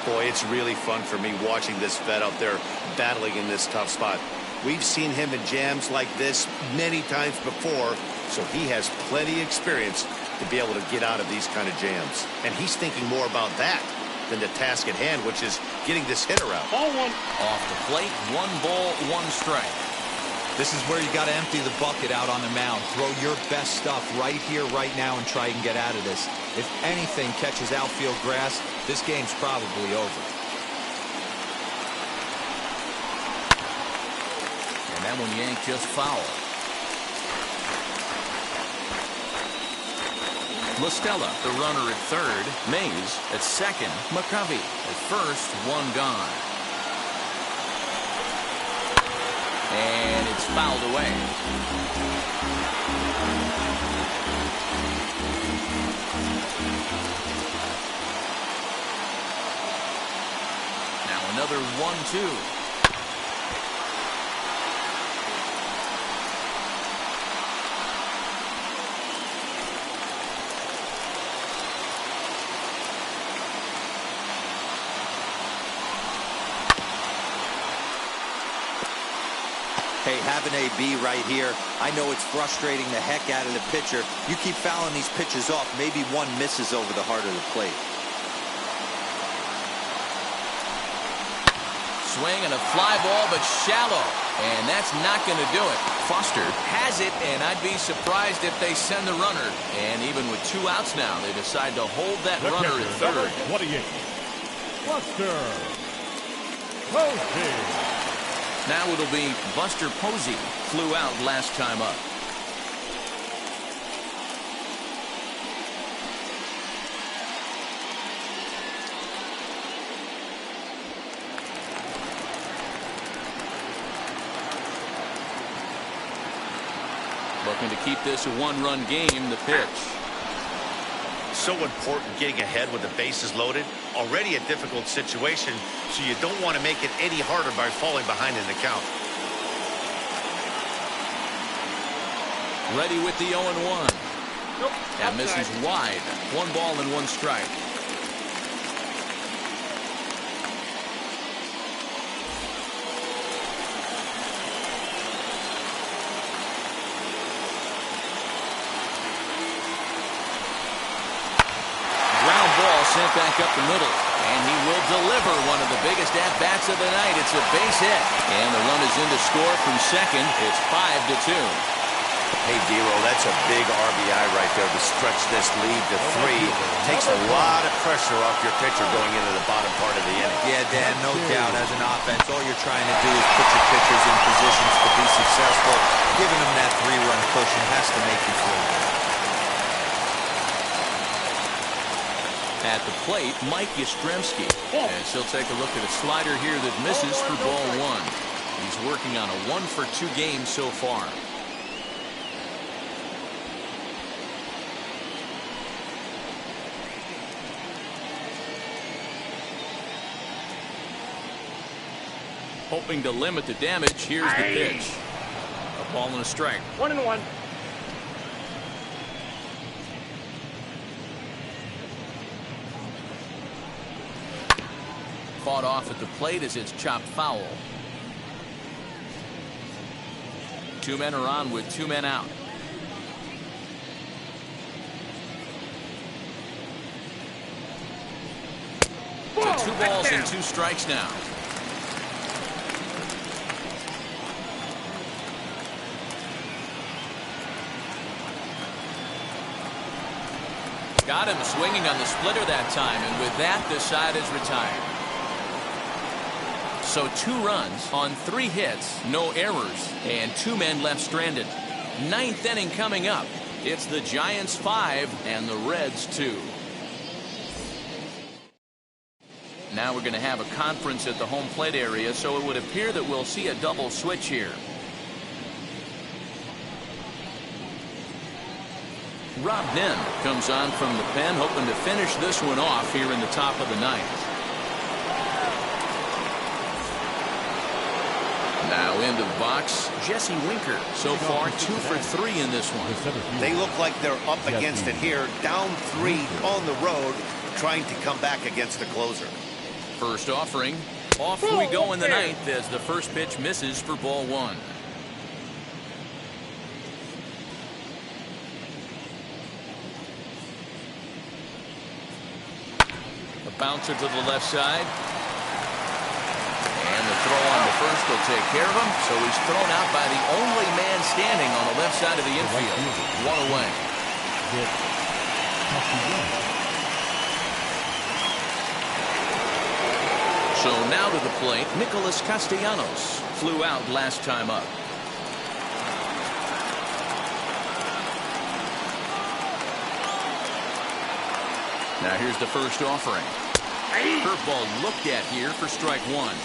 [SPEAKER 2] Boy, it's really fun for me watching this vet out there battling in this tough spot. We've seen him in jams like this many times before, so he has plenty of experience to be able to get out of these kind of jams. And he's thinking more about that than the task at hand, which is getting this hitter out.
[SPEAKER 4] Ball one.
[SPEAKER 1] Off the plate, 1 ball, 1 strike.
[SPEAKER 3] This is where you got to empty the bucket out on the mound. Throw your best stuff right here, right now, and try and get out of this. If anything catches outfield grass, this game's probably over.
[SPEAKER 1] And that one yanked just foul. LaStella, the runner at third. Mays at second. McCovey at first. 1 gone. And it's fouled away. Now another 1-2.
[SPEAKER 3] Hey, have an AB right here. I know it's frustrating the heck out of the pitcher. You keep fouling these pitches off, maybe one misses over the heart of the plate.
[SPEAKER 1] Swing and a fly ball, but shallow. And that's not going to do it. Foster has it, and I'd be surprised if they send the runner. And even with 2 outs now, they decide to hold that runner at third.
[SPEAKER 5] 28. Buster Posey.
[SPEAKER 1] Now it'll be Buster Posey. Flew out last time up. Looking to keep this a 1-run game. The pitch.
[SPEAKER 2] So important getting ahead with the bases loaded. Already a difficult situation, so you don't want to make it any harder by falling behind in the count.
[SPEAKER 1] Ready with the 0-1.
[SPEAKER 4] Nope.
[SPEAKER 1] That misses wide. 1 ball and 1 strike. Sent back up the middle, and he will deliver one of the biggest at-bats of the night. It's a base hit, and the run is in to score from second. It's 5-2.
[SPEAKER 2] Hey, D'Lo, that's a big RBI right there to stretch this lead to 3. Takes a lot of pressure off your pitcher going into the bottom part of the inning.
[SPEAKER 3] Yeah, Dan, no doubt. As an offense, all you're trying to do is put your pitchers in positions to be successful. Giving them that 3-run cushion has to make you feel good.
[SPEAKER 1] At the plate, Mike Yastrzemski. And he'll take a look at a slider here that misses for ball 1. He's working on a 1-for-2 game so far. Hoping to limit the damage. Here's the pitch. A ball and a strike.
[SPEAKER 4] 1-1.
[SPEAKER 1] Fought off at the plate as it's chopped foul. 2 men are on with 2 men out. So 2 balls and 2 strikes now. Got him swinging on the splitter that time, and with that, the side is retired. So 2 runs on 3 hits, no errors, and 2 men left stranded. 9th inning coming up. It's the Giants 5 and the Reds 2. Now we're going to have a conference at the home plate area, so it would appear that we'll see a double switch here. Rob Nen comes on from the pen, hoping to finish this one off here in the top of the 9th. Now into the box, Jesse Winker. So far 2 for 3 in this one.
[SPEAKER 2] They look like they're up against it here, down 3 on the road, trying to come back against the closer.
[SPEAKER 1] First offering. Off we go in the 9th as the first pitch misses for ball 1. Bouncer to the left side. And the throw on the first will take care of him. So he's thrown out by the only man standing on the left side of the infield. 1 away. So now to the plate, Nicholas Castellanos flew out last time up. Now here's the first offering. Curveball looked at here for strike 1.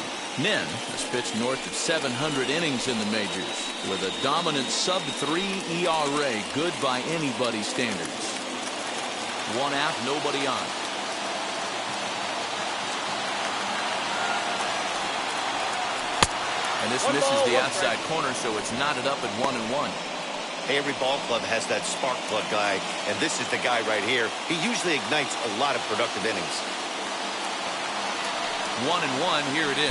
[SPEAKER 1] Nen has pitched north of 700 innings in the majors with a dominant sub-3 ERA, good by anybody's standards. 1 out, nobody on. And this misses the outside corner, so it's knotted up at 1-1.
[SPEAKER 2] Every ball club has that spark plug guy, and this is the guy right here. He usually ignites a lot of productive innings.
[SPEAKER 1] 1-1, here it is.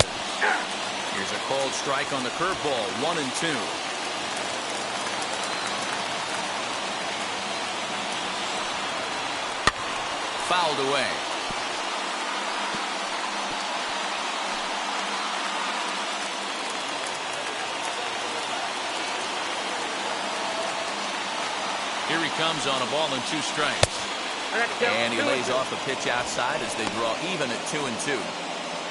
[SPEAKER 1] Here's a called strike on the curveball, 1-2. Fouled away. Here he comes on a ball and 2 strikes. And he lays off a pitch outside as they draw even at 2-2.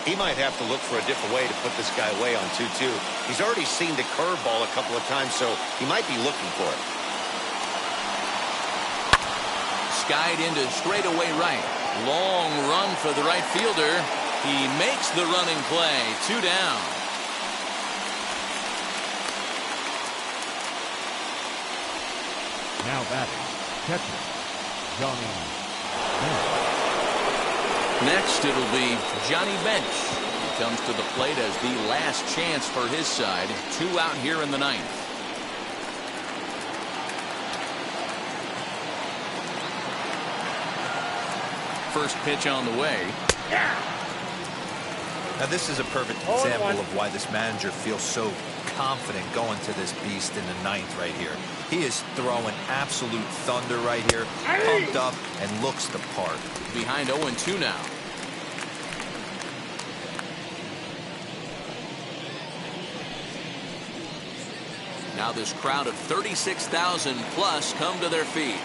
[SPEAKER 2] He might have to look for a different way to put this guy away on 2-2. He's already seen the curveball a couple of times, so he might be looking for it.
[SPEAKER 1] Skied into straightaway right. Long run for the right fielder. He makes the running play. 2 down.
[SPEAKER 5] Now batting, catcher, Johnny Bench.
[SPEAKER 1] Next, it'll be Johnny Bench. He comes to the plate as the last chance for his side. 2 out here in the 9th. First pitch on the way.
[SPEAKER 3] Now this is a perfect example of why this manager feels so confident going to this beast in the 9th right here. He is throwing absolute thunder right here, pumped up, and looks the part.
[SPEAKER 1] Behind 0-2 now. Now this crowd of 36,000 plus come to their feet.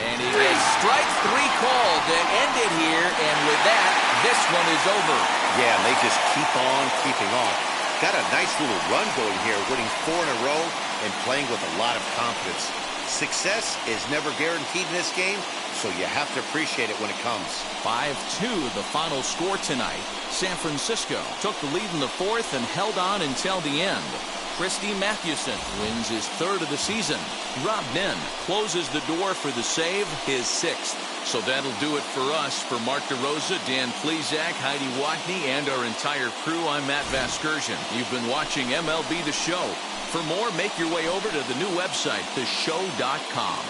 [SPEAKER 1] And he gets strike 3 called to end it here, and with that, this one is over.
[SPEAKER 2] Yeah, they just keep on keeping on. Got a nice little run going here, winning 4 in a row and playing with a lot of confidence. Success is never guaranteed in this game, so you have to appreciate it when it comes.
[SPEAKER 1] 5-2 the final score tonight. San Francisco took the lead in the 4th and held on until the end. Christy Mathewson wins his 3rd of the season. Rob Nen closes the door for the save, his 6th. So that'll do it for us. For Mark DeRosa, Dan Plesac, Heidi Watney, and our entire crew, I'm Matt Vasgersian. You've been watching MLB The Show. For more, make your way over to the new website, theshow.com.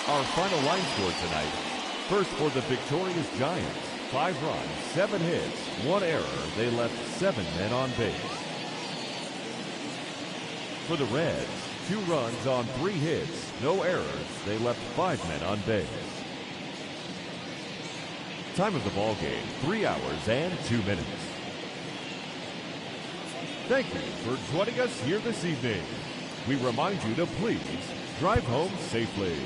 [SPEAKER 5] Our final line score tonight. First for the victorious Giants. 5 runs, 7 hits, 1 error. They left 7 men on base. For the Reds, 2 runs on 3 hits, no errors. They left 5 men on base. Time of the ball game, 3 hours and 2 minutes. Thank you for joining us here this evening. We remind you to please drive home safely.